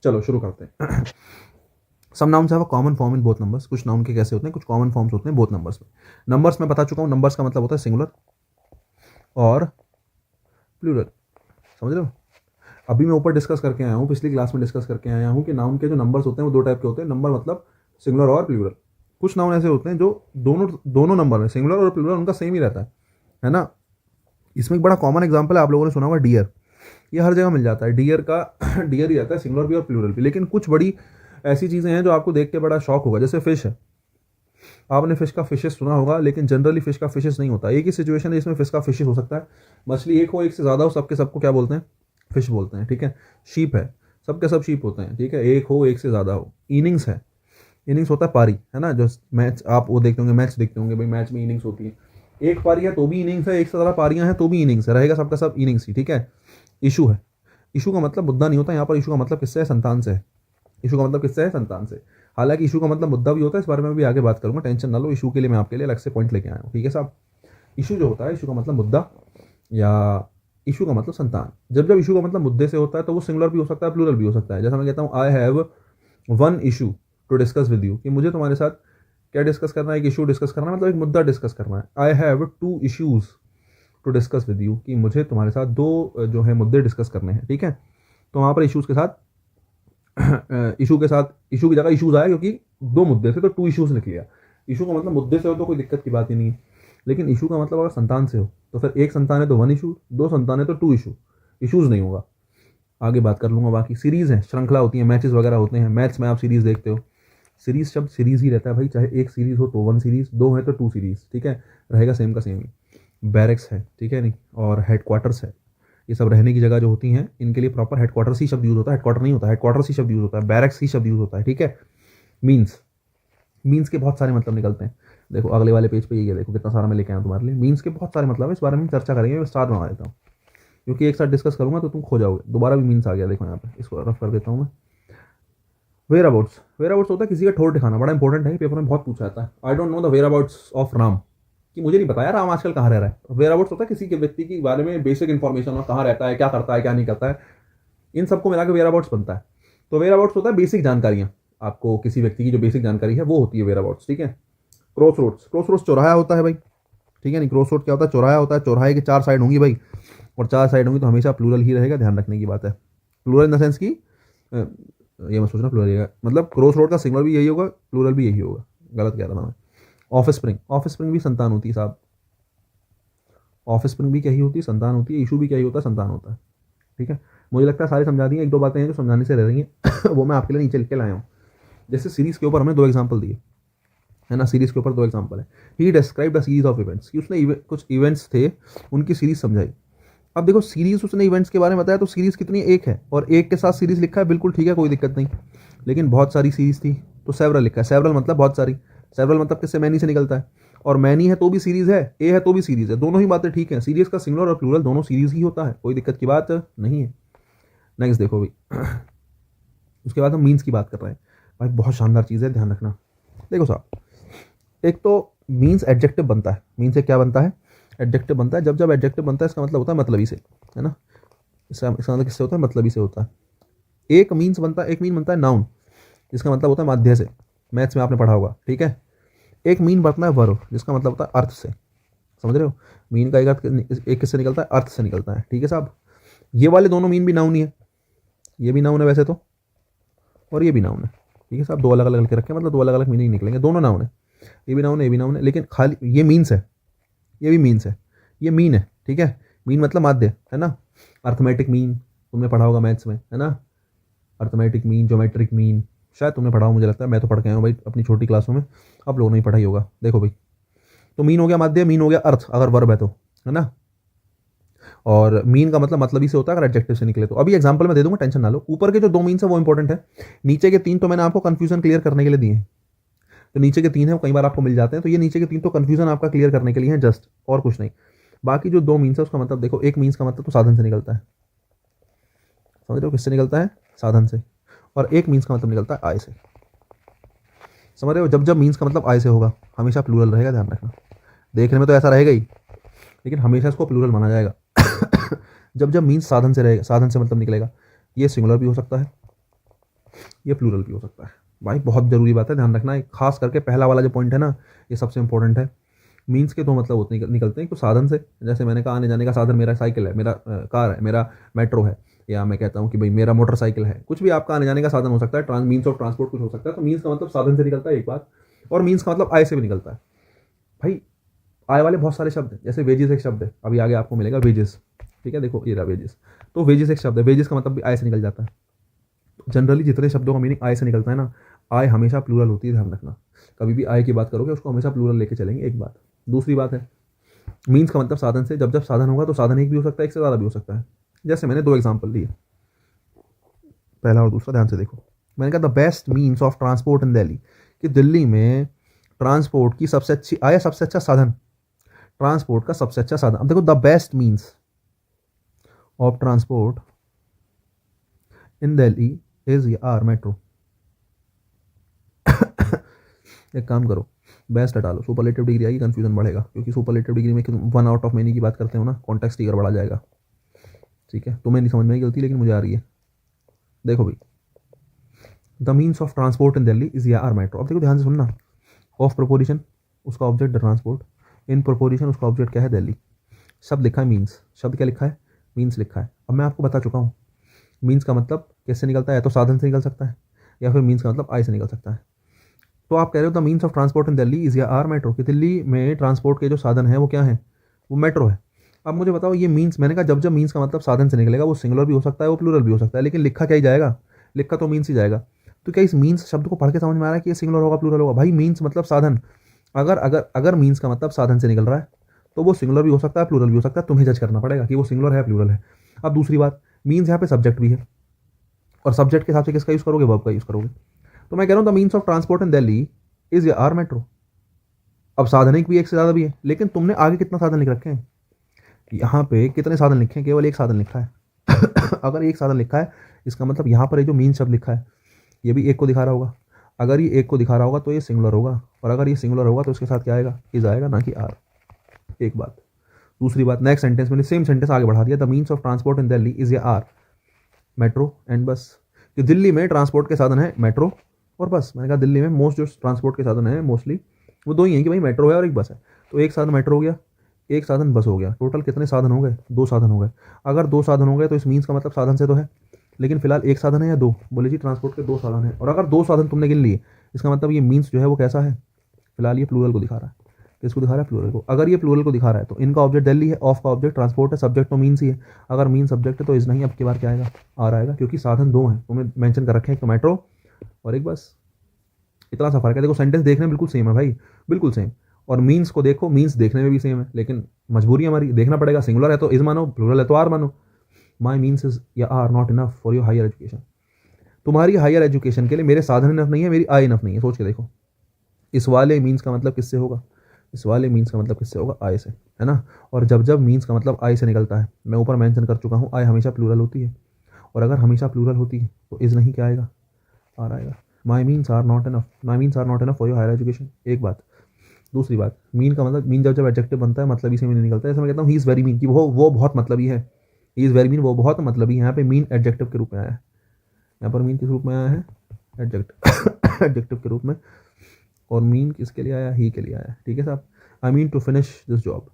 चलो शुरू करते हैं। Some nouns have a common form in both numbers. कुछ नाउन के कैसे होते हैं, कुछ कॉमन फॉर्म्स होते हैं बोथ नंबर्स में। नंबर्स में बता चुका हूँ, नंबर्स का मतलब होता है सिंगुलर और प्लूरल, समझ रहे हो। अभी मैं ऊपर डिस्कस करके आया हूँ, पिछली क्लास में डिस्कस करके आया हूँ कि नाउन के जो नंबर्स होते हैं वो दो टाइप के होते हैं। नंबर मतलब सिंगुलर और प्लूरल। कुछ नाउन ऐसे होते हैं जो दोनों दोनों नंबर में सिंगुलर और प्लूरल उनका सेम ही रहता है ना। इसमें एक बड़ा कॉमन एग्जांपल है, आप लोगों ने सुना होगा डियर। ये हर जगह मिल जाता है, डियर का डियर ही रहता है, सिंगुलर भी और प्लूरल भी। लेकिन कुछ बड़ी ऐसी चीज़ें हैं जो आपको देख के बड़ा शौक होगा, जैसे फिश है। आपने फिश का फिशेस सुना होगा, लेकिन जनरली फिश का फिशेस नहीं होता। एक ही सिचुएशन है जिसमें फिश का फिशेस हो सकता है। मछली एक हो, एक से ज़्यादा हो, सबके सबको क्या बोलते हैं, फिश बोलते हैं, ठीक है। शीप है, सबके सब शीप होते हैं, ठीक है। एक हो, एक से ज़्यादा हो। इनिंग्स है, इनिंग्स होता है पारी, है ना। जो मैच आप वो देखते होंगे, मैच देखते होंगे भाई, मैच में इनिंग्स होती है। एक पारी है तो भी इनिंग्स है, एक से ज़्यादा पारियां हैं तो भी इनिंग्स है, रहेगा सबका सब इनिंग्स ही, ठीक है। इशू है, इशू का मतलब मुद्दा नहीं होता यहाँ पर। इशू का मतलब किससे है, संतान से है। इशू का मतलब किससे है, संतान से। हालांकि इशू का मतलब मुद्दा भी होता है, इस बारे में भी आगे बात करूंगा, टेंशन ना लो। इशू के लिए मैं आपके लिए अलग से पॉइंट लेके आया हूँ, ठीक है साहब। इशू जो होता है, इशू का मतलब मुद्दा, या इशू का मतलब संतान। जब जब इशू का मतलब मुद्दे से होता है तो वो सिंगुलर भी हो सकता है, प्लूरल भी हो सकता है। जैसा मैं कहता हूँ, I have one issue to discuss with you, कि मुझे तुम्हारे साथ क्या डिस्कस करना है, एक इशू डिस्कस करना है, मतलब एक मुद्दा डिस्कस करना है। I have two issues to discuss with you, कि मुझे तुम्हारे साथ दो जो है मुद्दे डिस्कस करने हैं, ठीक है। तो वहाँ पर इशूज़ के साथ इशू के साथ इशू की जगह इशूज आया, क्योंकि दो मुद्दे थे तो टू इशूज लिख लिया। इशू का मतलब मुद्दे से हो तो कोई दिक्कत की बात ही नहीं है। लेकिन इशू का मतलब अगर संतान से हो तो फिर एक संतान है तो वन इशू, दो संतान है तो टू इशू, इशूज नहीं होगा। आगे बात कर लूंगा। बाकी सीरीज है, श्रृंखला होती है, मैचेस वगैरह होते हैं। मैथ्स में आप सीरीज देखते हो, सीरीज शब्द सीरीज ही रहता है भाई। चाहे एक सीरीज हो तो वन सीरीज, दो है तो टू सीरीज, ठीक है, रहेगा सेम का सेम ही। बैरक्स है, ठीक है नहीं, और हेडक्वार्टर्स है। ये सब रहने की जगह जो होती हैं, इनके लिए प्रॉपर हेडक्वार्टर्स ही शब्द यूज होता है। हेडक्वार्टर नहीं होता, हेडक्वार्टर्स ही शब्द यूज होता है, बैरक्स ही शब्द यूज होता है, ठीक है। मीन्स, मीन्स के बहुत सारे मतलब निकलते हैं। देखो अगले वाले पेज पे ये देखो कितना सारा मैं लेके आया तुम्हारे लिए। मीन्स के बहुत सारे मतलब है, इस बारे में चर्चा करेंगे। मैं स्टार बना देता हूँ क्योंकि एक साथ डिस्कस करूंगा तो तुम खो जाओगे। दोबारा भी मीन्स आ गया, देखो यहाँ पे, इसको रफ कर देता हूँ मैं। वेयर अबाउट्स, वेयर अबाउट्स होता है किसी का ठोर ठिकाना, बड़ा इंपॉर्टेंट है, पेपर में बहुत पूछा जाता है। I don't know the whereabouts of Ram, कि मुझे नहीं पता यार राम आजकल कहाँ रह रहा है। वेयर अबाउट्स होता है किसी के व्यक्ति के बारे में बेसिक इन्फॉर्मेशन, कहाँ रहता है, क्या करता है, क्या नहीं करता है, इन सबको मिला के वेयर अबाउट्स बनता है। तो वेयर अबाउट्स होता है बेसिक जानकारियाँ, आपको किसी व्यक्ति की जो बेसिक जानकारी है वो होती है वेयर अबाउट्स, ठीक है। क्रॉस रोड्स, क्रॉस रोड्स चौराहा होता है भाई, ठीक है नहीं। क्रॉस रोड क्या होता है, चौराहा होता है। चौराहे की चार साइड होंगी भाई, और चार साइड होंगी तो हमेशा प्लूरल ही रहेगा, ध्यान रखने की बात है। प्लूरल इन द सेंस की ये मैं सोचना प्लूरल रहेगा, मतलब क्रॉस रोड का सिंगुलर भी यही होगा, प्लूरल भी यही होगा। गलत कह रहा था मैं। ऑफिस स्प्रिंग, ऑफिस स्प्रिंग भी संतान होती है साहब। ऑफिस स्प्रिंग भी क्या ही होती है, संतान होती है। इशू भी क्या ही होता है, संतान होता है, ठीक है। मुझे लगता है सारी समझा दी हैं। एक दो बातें हैं जो समझाने से रह रही हैं वो मैं आपके लिए नीचे लिख के लाया हूँ। जैसे सीरीज के ऊपर हमने दो एग्जाम्पल दिए, है ना। सीरीज के ऊपर दो एग्जाम्पल है। ही described a series of events, कि उसने कुछ इवेंट्स थे उनकी सीरीज समझाई। अब देखो सीरीज उसने इवेंट्स के बारे में बताया तो सीरीज कितनी, एक है, और एक के साथ सीरीज लिखा है, बिल्कुल ठीक है, कोई दिक्कत नहीं। लेकिन बहुत सारी सीरीज थी तो सेवरल लिखा है। सेवरल मतलब बहुत सारी, सेवरल मतलब किससे, मैनी से निकलता है। और मैनी है तो भी सीरीज है, ए है तो भी सीरीज है, दोनों ही बातें ठीक है। सीरीज का सिंगुलर और प्लूरल दोनों सीरीज ही होता है, कोई दिक्कत की बात नहीं है। नेक्स्ट देखो भाई, उसके बाद हम मीन्स की बात कर रहे हैं भाई, बहुत शानदार चीज़ है, ध्यान रखना। देखो साहब, एक तो मीन्स एडजेक्टिव बनता है। मीन से क्या बनता है, एडजेक्टिव बनता है। जब जब एडजेक्टिव बनता है इसका मतलब होता है मतलबी से, है ना। इसका मतलब किससे होता है, मतलबी से होता है। एक मीन्स बनता है, एक मीन बनता है नाउन, जिसका मतलब होता है माध्य से। मैथ्स में आपने पढ़ा होगा, ठीक है। एक मीन बनता है वर्ब, जिसका मतलब होता है अर्थ से, समझ रहे हो। मीन का एक अर्थ एक किससे निकलता है, अर्थ से निकलता है, ठीक है साहब। ये वाले दोनों मीन भी नाउन ही है, ये भी नाउन है वैसे तो, और ये भी नाउन है, ठीक है साहब। दो अलग अलग लिख के रखे, मतलब दो अलग अलग मीनिंग निकलेंगे, दोनों नाउन है। ये भी नाउन है, ये भी नाउन है, लेकिन खाली ये मीन्स है, ये भी मीन्स है, ये मीन है, ठीक है। मीन मतलब माध्य, है ना। अर्थमेटिक मीन तुमने पढ़ा होगा मैथ्स में, है ना। अर्थमेटिक मीन, ज्योमेट्रिक मीन, शायद तुमने पढ़ा हो, मुझे लगता है। मैं तो पढ़ के आया हूँ भाई अपनी छोटी क्लासों में, आप लोगों ने ही पढ़ा ही होगा। देखो भाई, तो मीन हो गया माध्य, मीन हो गया अर्थ अगर वर्ब है तो, है ना। और मीन का मतलब मतलबी से होता है अगर एडजेक्टिव से निकले तो। अभी एग्जांपल मैं दे दूंगा, टेंशन ना लो। ऊपर के जो दो मीन्स है वो इंपॉर्टेंट है, नीचे के तीन तो मैंने आपको कंफ्यूजन क्लियर करने के लिए दिए हैं। तो नीचे के तीन है, कई बार आपको मिल जाते हैं, तो ये नीचे के तीन तो कंफ्यूजन आपका क्लियर करने के लिए है जस्ट, और कुछ नहीं। बाकी जो दो मीन्स है उसका मतलब देखो, एक मीन्स का मतलब तो साधन से निकलता है, समझ रहे हो, किससे निकलता है, साधन से। और एक मीन्स का मतलब निकलता है आय से, समझ रहे हो। जब जब मीन्स का मतलब आय से होगा हमेशा प्लूरल रहेगा, ध्यान रखना। देखने में तो ऐसा रहेगा ही, लेकिन हमेशा इसको प्लूरल माना जाएगा। जब जब मीन्स साधन से रहेगा, साधन से मतलब निकलेगा, ये सिंगुलर भी हो सकता है ये प्लूरल भी हो सकता है। भाई बहुत ज़रूरी बात है, ध्यान रखना है, खास करके पहला वाला जो पॉइंट है ना, ये सबसे इंपॉर्टेंट है। मीन्स के दो मतलब होते निकलते हैं, तो साधन से, जैसे मैंने कहा आने जाने का साधन मेरा साइकिल है, मेरा कार है, मेरा मेट्रो है, या मैं कहता हूँ कि भाई मेरा मोटरसाइकिल है, कुछ भी आपका आने जाने का साधन हो सकता है, मीन्स ऑफ ट्रांसपोर्ट कुछ हो सकता है। तो मीन्स का मतलब साधन से निकलता है एक बात, और मीन्स का मतलब आय से भी निकलता है। भाई आय वाले बहुत सारे शब्द हैं, जैसे वेजेस एक शब्द है, अभी आगे आपको मिलेगा वेजेस, ठीक है, देखो ये रहा वेजेस। तो वेजेस एक शब्द है, वेजेस का मतलब भी आय से निकल जाता है। जनरली जितने शब्दों का मीनिंग आय से निकलता है ना, आय हमेशा प्लूरल होती है, ध्यान रखना। कभी भी आय की बात करोगे उसको हमेशा प्लूरल लेके चलेंगे, एक बात। दूसरी बात है, मीन्स का मतलब साधन से, जब जब साधन होगा तो साधन एक भी हो सकता है, एक से ज़्यादा भी हो सकता है। जैसे मैंने दो एग्जाम्पल दिए, पहला और दूसरा, ध्यान से देखो। मैंने कहा the best means of transport in Delhi, कि दिल्ली में ट्रांसपोर्ट की सबसे अच्छी आय, सबसे अच्छा साधन, ट्रांसपोर्ट का सबसे अच्छा साधन। अब देखो, the best means of transport in Delhi is are metro. एक काम करो, बेस्ट हटा लो, सुपरलेटिव डिग्री आएगी, कंफ्यूजन बढ़ेगा, क्योंकि सुपरलेटिव डिग्री में वन आउट ऑफ मेनी की बात करते हो ना, कॉन्टेक्स्ट टिकर बढ़ा जाएगा। ठीक है, तुम्हें नहीं समझ में आई गलती, लेकिन मुझे आ रही है। देखो भाई, the means of transport in Delhi is are metro. अब देखो ध्यान से सुनना, ऑफ प्रोपोजिशन उसका ऑब्जेक्ट ट्रांसपोर्ट, इन प्रोपोजिशन उसका ऑब्जेक्ट क्या है, दिल्ली। शब्द लिखा है मीन्स, शब्द क्या लिखा है, मीन्स लिखा है। अब मैं आपको बता चुका हूँ मीन्स का मतलब कैसे निकलता है, या तो साधन से निकल सकता है, या फिर मीन्स का मतलब आय से निकल सकता है। तो आप कह रहे हो the means of transport in Delhi is are metro, कि दिल्ली में ट्रांसपोर्ट के जो साधन है वो क्या है, वो मेट्रो है। अब मुझे बताओ, ये मीन्स, मैंने कहा जब जब मीन्स का मतलब साधन से निकलेगा वो सिंगुलर भी हो सकता है, वो प्लूरल भी हो सकता है, लेकिन लिखा क्या ही जाएगा, लिखा तो मीन्स ही जाएगा। तो क्या इस मीन्स शब्द को पढ़ के समझ में आ रहा है कि ये सिंगुलर होगा प्लूरल होगा? भाई मीन्स मतलब साधन, अगर अगर अगर मीन्स का मतलब साधन से निकल रहा है तो वो सिंगुलर भी हो सकता है, प्लूरल भी हो सकता है, तुम्हें जज करना पड़ेगा कि वो सिंगुलर है प्लूरल है। अब दूसरी बात, मीन्स यहाँ पे सब्जेक्ट भी है, और सब्जेक्ट के हिसाब से किसका यूज़ करोगे, वर्ब का यूज़ करोगे। तो मैं कह रहा हूँ the means of transport in Delhi is are metro. अब साधनिक भी एक से ज़्यादा भी है, लेकिन तुमने आगे कितना साधन लिख रखे हैं, यहाँ पे कितने साधन लिखे हैं, केवल एक साधन लिखा है। अगर एक साधन लिखा है, इसका मतलब यहाँ पर ये जो मीन शब्द लिखा है ये भी एक को दिखा रहा होगा। अगर ये एक को दिखा रहा होगा तो ये सिंगुलर होगा, और अगर ये सिंगुलर होगा तो उसके साथ क्या आएगा, इज आएगा, ना कि आर। एक बात। दूसरी बात, नेक्स्ट सेंटेंस मैंने सेम सेंटेंस आगे बढ़ा दिया, the means of transport in Delhi is are metro and bus. कि दिल्ली में ट्रांसपोर्ट के साधन है मेट्रो और बस। मैंने कहा दिल्ली में मोस्ट जो ट्रांसपोर्ट के साधन है मोस्टली वो दो ही हैं, कि भाई मेट्रो है और एक बस है। तो एक साधन मेट्रो हो गया, एक साधन बस हो गया, टोटल कितने साधन हो गए, दो साधन हो गए। अगर दो साधन हो गए तो इस मीन्स का मतलब साधन से तो है, लेकिन फिलहाल एक साधन है या दो, बोले जी ट्रांसपोर्ट के दो साधन है। और अगर दो साधन तुमने गिन लिए, इसका मतलब ये मीन्स जो है वो कैसा है, फिलहाल ये प्लूरल को दिखा रहा है। किसको दिखा रहा है, प्लूरल को। अगर ये प्लूरल को दिखा रहा है तो इनका ऑब्जेक्ट दिल्ली है, ऑफ का ऑब्जेक्ट ट्रांसपोर्ट है, सब्जेक्ट तो मीन्स ही है। अगर मीन सब्जेक्ट है तो इस नहीं, अब की बार क्या आएगा, आ आएगा, क्योंकि साधन दो हैं, तुम्हें मेंशन कर रखे हैं, एक मेट्रो और एक बस। इतना सा फर्क है। देखो सेंटेंस देखने में बिल्कुल सेम है भाई, बिल्कुल सेम। और मीन्स को देखो, मीन्स देखने में भी सेम है, लेकिन मजबूरी हमारी देखना पड़ेगा, सिंगुलर है तो इज मानो, प्लूरल है तो आर मानो। माई मीन्स इज या are not enough for your higher education. तुम्हारी हायर एजुकेशन के लिए मेरे साधन इनफ नहीं है, मेरी आय इनफ नहीं है। सोच के देखो, इस वाले मीन्स का मतलब किससे होगा, इस वाले मीन्स का मतलब किससे होगा, आय से, है ना। और जब जब मीन्स का मतलब आय से निकलता है, मैं ऊपर मेंशन कर चुका हूँ, आय हमेशा प्लूरल होती है, और अगर हमेशा प्लूरल होती है तो इज नहीं क्या आएगा, आर आएगा। My means are not enough, my means are not enough for your higher education, एक बात। दूसरी बात, मीन का मतलब, मीन जब जब एडजेक्टिव बनता है मतलब इसे मीन निकलता है। जैसे मैं कहता हूँ ही इज़ वेरी मीन, कि वो बहुत मतलबी है, ही इज़ वेरी मीन, वो बहुत मतलबी है। यहाँ पे मीन एडजेक्टिव के रूप में आया है, यहाँ पर मीन किस रूप में आया है, एडजेक्टिव एडजेक्टिव के रूप में। और मीन किसके लिए आया, ही के लिए आया है, ठीक है साहब। I mean to finish this job,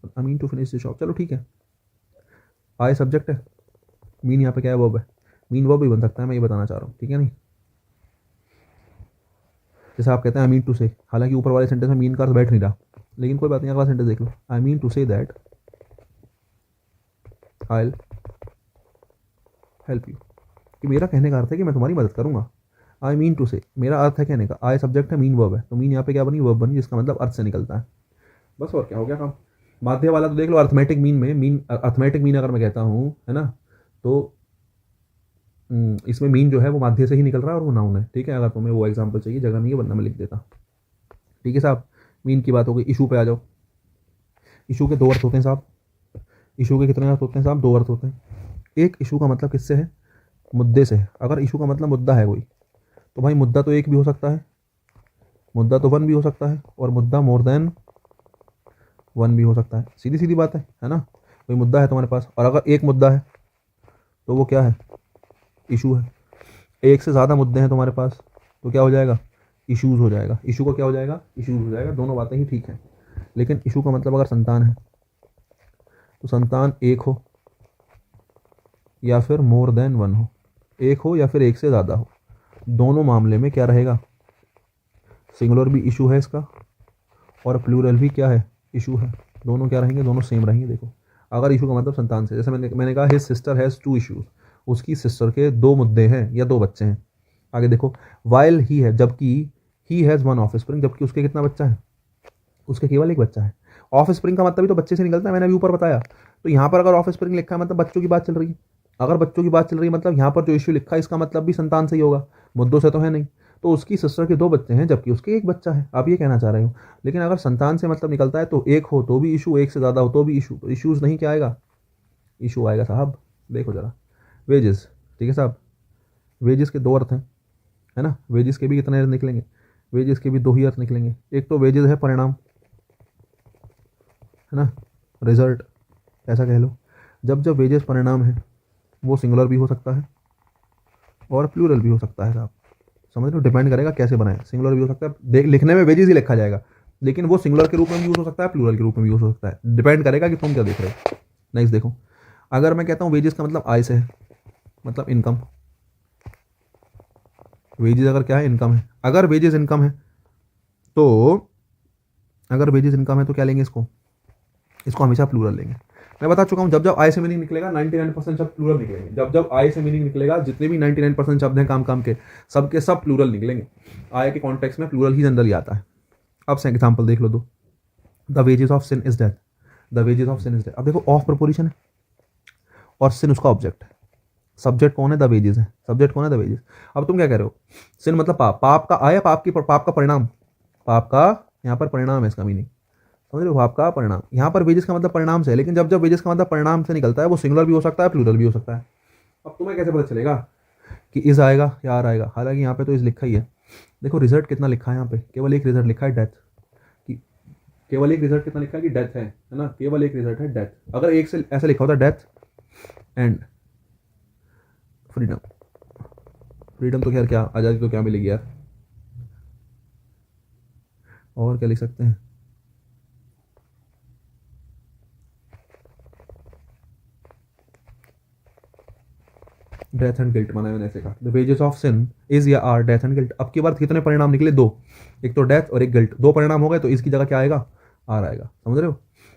I mean to finish this job, चलो ठीक है। आय सब्जेक्ट है, मीन यहाँ पे क्या है, वर्ब है। मीन वर्ब भी बन सकता है, मैं ये बताना चाह रहा हूँ, ठीक है नहीं। जैसे आप कहते हैं आई मीन टू से, हालांकि ऊपर वाले सेंटेंस में मीन का अर्थ बैठ नहीं रहा, लेकिन कोई बात नहीं, अगला सेंटेंस देख लो। I mean to say that I will help you, कि मेरा कहने का अर्थ है कि मैं तुम्हारी मदद करूंगा। आई मीन टू से, मेरा अर्थ है कहने का, आई सब्जेक्ट है, मीन वर्ब है, तो मीन यहाँ पे क्या बनी, वर्ब बनी, जिसका मतलब अर्थ से निकलता है। बस और क्या हो गया काम। माध्य वाला तो देख लो, अर्थमेटिक मीन में, मीन अर्थमेटिक मीन अगर मैं कहता हूँ, है ना, तो इसमें मीन जो है वो माध्य से ही निकल रहा है और वो नाउन है, ठीक है। अगर तुम्हें वो एग्जांपल चाहिए, जगह नहीं है वरना मैं लिख देता, ठीक है साहब। मीन की बात हो गई, इशू पे आ जाओ। इशू के दो अर्थ होते हैं साहब, इशू के कितने अर्थ होते हैं साहब, दो अर्थ होते हैं। एक इशू का मतलब किससे है, मुद्दे से है। अगर इशू का मतलब मुद्दा है कोई, तो भाई मुद्दा तो एक भी हो सकता है, मुद्दा तो वन भी हो सकता है, और मुद्दा मोर देन वन भी हो सकता है। सीधी सीधी बात है ना। कोई मुद्दा है तुम्हारे पास, और अगर एक मुद्दा है तो वो क्या है, इशू है। एक से ज़्यादा मुद्दे हैं तुम्हारे पास तो क्या हो जाएगा, इश्यूज़ हो जाएगा। इशू का क्या हो जाएगा, इश्यूज़ हो जाएगा। दोनों बातें ही ठीक हैं, लेकिन इशू का मतलब अगर संतान है तो संतान एक हो या फिर मोर देन वन हो, एक हो या फिर एक से ज़्यादा हो, दोनों मामले में क्या रहेगा, सिंगुलर भी इशू है इसका और प्लूरल भी क्या है, इशू है। दोनों क्या रहेंगे, दोनों सेम रहेंगे। देखो अगर इशू का मतलब संतान से, जैसे मैंने कहा his sister has two issues, उसकी सिस्टर के दो मुद्दे हैं या दो बच्चे हैं। आगे देखो वाइल ही है, जबकि he has one of spring, जबकि उसके कितना बच्चा है, उसके केवल एक बच्चा है। ऑफ स्प्रिंग का मतलब भी तो बच्चे से निकलता है, मैंने अभी ऊपर बताया। तो यहाँ पर अगर ऑफ स्प्रिंग लिखा है मतलब बच्चों की बात चल रही है। अगर बच्चों की बात चल रही है मतलब यहाँ पर जो इश्यू लिखा है इसका मतलब भी संतान से ही होगा, मुद्दों से तो है नहीं। तो उसकी सिस्टर के दो बच्चे हैं जबकि उसके एक बच्चा है, आप ये कहना चाह रहे हो। लेकिन अगर संतान से मतलब निकलता है तो एक हो तो भी इशू, एक से ज़्यादा हो तो भी इशू। तो इश्यूज़ नहीं क्या आएगा, इशू आएगा साहब। देखो जरा वेजेस, ठीक है साहब, वेजेस के दो अर्थ हैं, है ना। वेजेस के भी कितने अर्थ निकलेंगे, वेजेस के भी दो ही अर्थ निकलेंगे। एक तो वेजेस है परिणाम, है ना, रिजल्ट ऐसा कह लो। जब जब वेजेस परिणाम है वो सिंगुलर भी हो सकता है और प्लूरल भी हो सकता है साहब, समझ लो। डिपेंड करेगा कैसे बनाए, सिंगुलर भी हो सकता है, देख लिखने में वेजेस ही लिखा जाएगा, लेकिन वो सिंगुलर के रूप में भी यूज हो सकता है, प्लूरल के रूप में भी यूज हो सकता है। डिपेंड करेगा कि तुम क्या देख रहे हो। नेक्स्ट देखो, अगर मैं कहता हूँ वेजेस का मतलब आय से है, मतलब इनकम। वेजेस अगर क्या है, इनकम है। अगर वेजेस इनकम है तो, अगर वेजेस इनकम है तो क्या लेंगे इसको, इसको हमेशा प्लूरल लेंगे। मैं बता चुका हूँ जब जब आई से मीनिंग निकलेगा 99% शब्द प्लूरल निकलेंगे। जब जब आई से मीनिंग निकलेगा जितने भी 99% शब्द हैं काम काम के, सब के सब प्लूरल निकलेंगे। आई के कॉन्टेक्स्ट में प्लूरल ही जनरली आता है। अब से एग्जाम्पल देख लो दो, the wages of sin is death, the wages of sin is death. अब देखो ऑफ प्रपोजिशन है और सिन उसका ऑब्जेक्ट है, सब्जेक्ट कौन है, द वेजेस है, सब्जेक्ट कौन है, द वेजेस। अब तुम क्या कह रहे हो, सिन मतलब पाप, पाप का आया, पाप का परिणाम, पाप का यहाँ पर परिणाम है इसका मीनिंग, समझ रहे हो, पाप का परिणाम। यहाँ पर वेजेस का मतलब परिणाम से है, लेकिन जब जब वेजेस का मतलब परिणाम से निकलता है वो सिंगुलर भी हो सकता है, प्लूरल भी हो सकता है। अब तुम्हें कैसे पता चलेगा कि इज आएगा या आर आएगा, हालांकि यहाँ पे तो इज लिखा ही है। देखो रिजल्ट कितना लिखा है यहाँ पे, केवल एक रिजल्ट लिखा है डेथ, कि केवल एक रिजल्ट कितना लिखा है कि डेथ है ना, केवल एक रिजल्ट है डेथ। अगर एक से ऐसा लिखा होता डेथ एंड फ्रीडम, फ्रीडम तो खैर क्या, आज़ादी तो क्या मिलेगी यार, और क्या लिख सकते हैं, डेथ एंड गिल्ट माना मैंने ऐसे कहा। The wages of sin is या आर डेथ एंड गिल्ट। अब की बार कितने परिणाम निकले, दो, एक तो डेथ और एक गिल्ट, दो परिणाम हो गए, तो इसकी जगह क्या आएगा, आर आएगा, समझ रहे हो।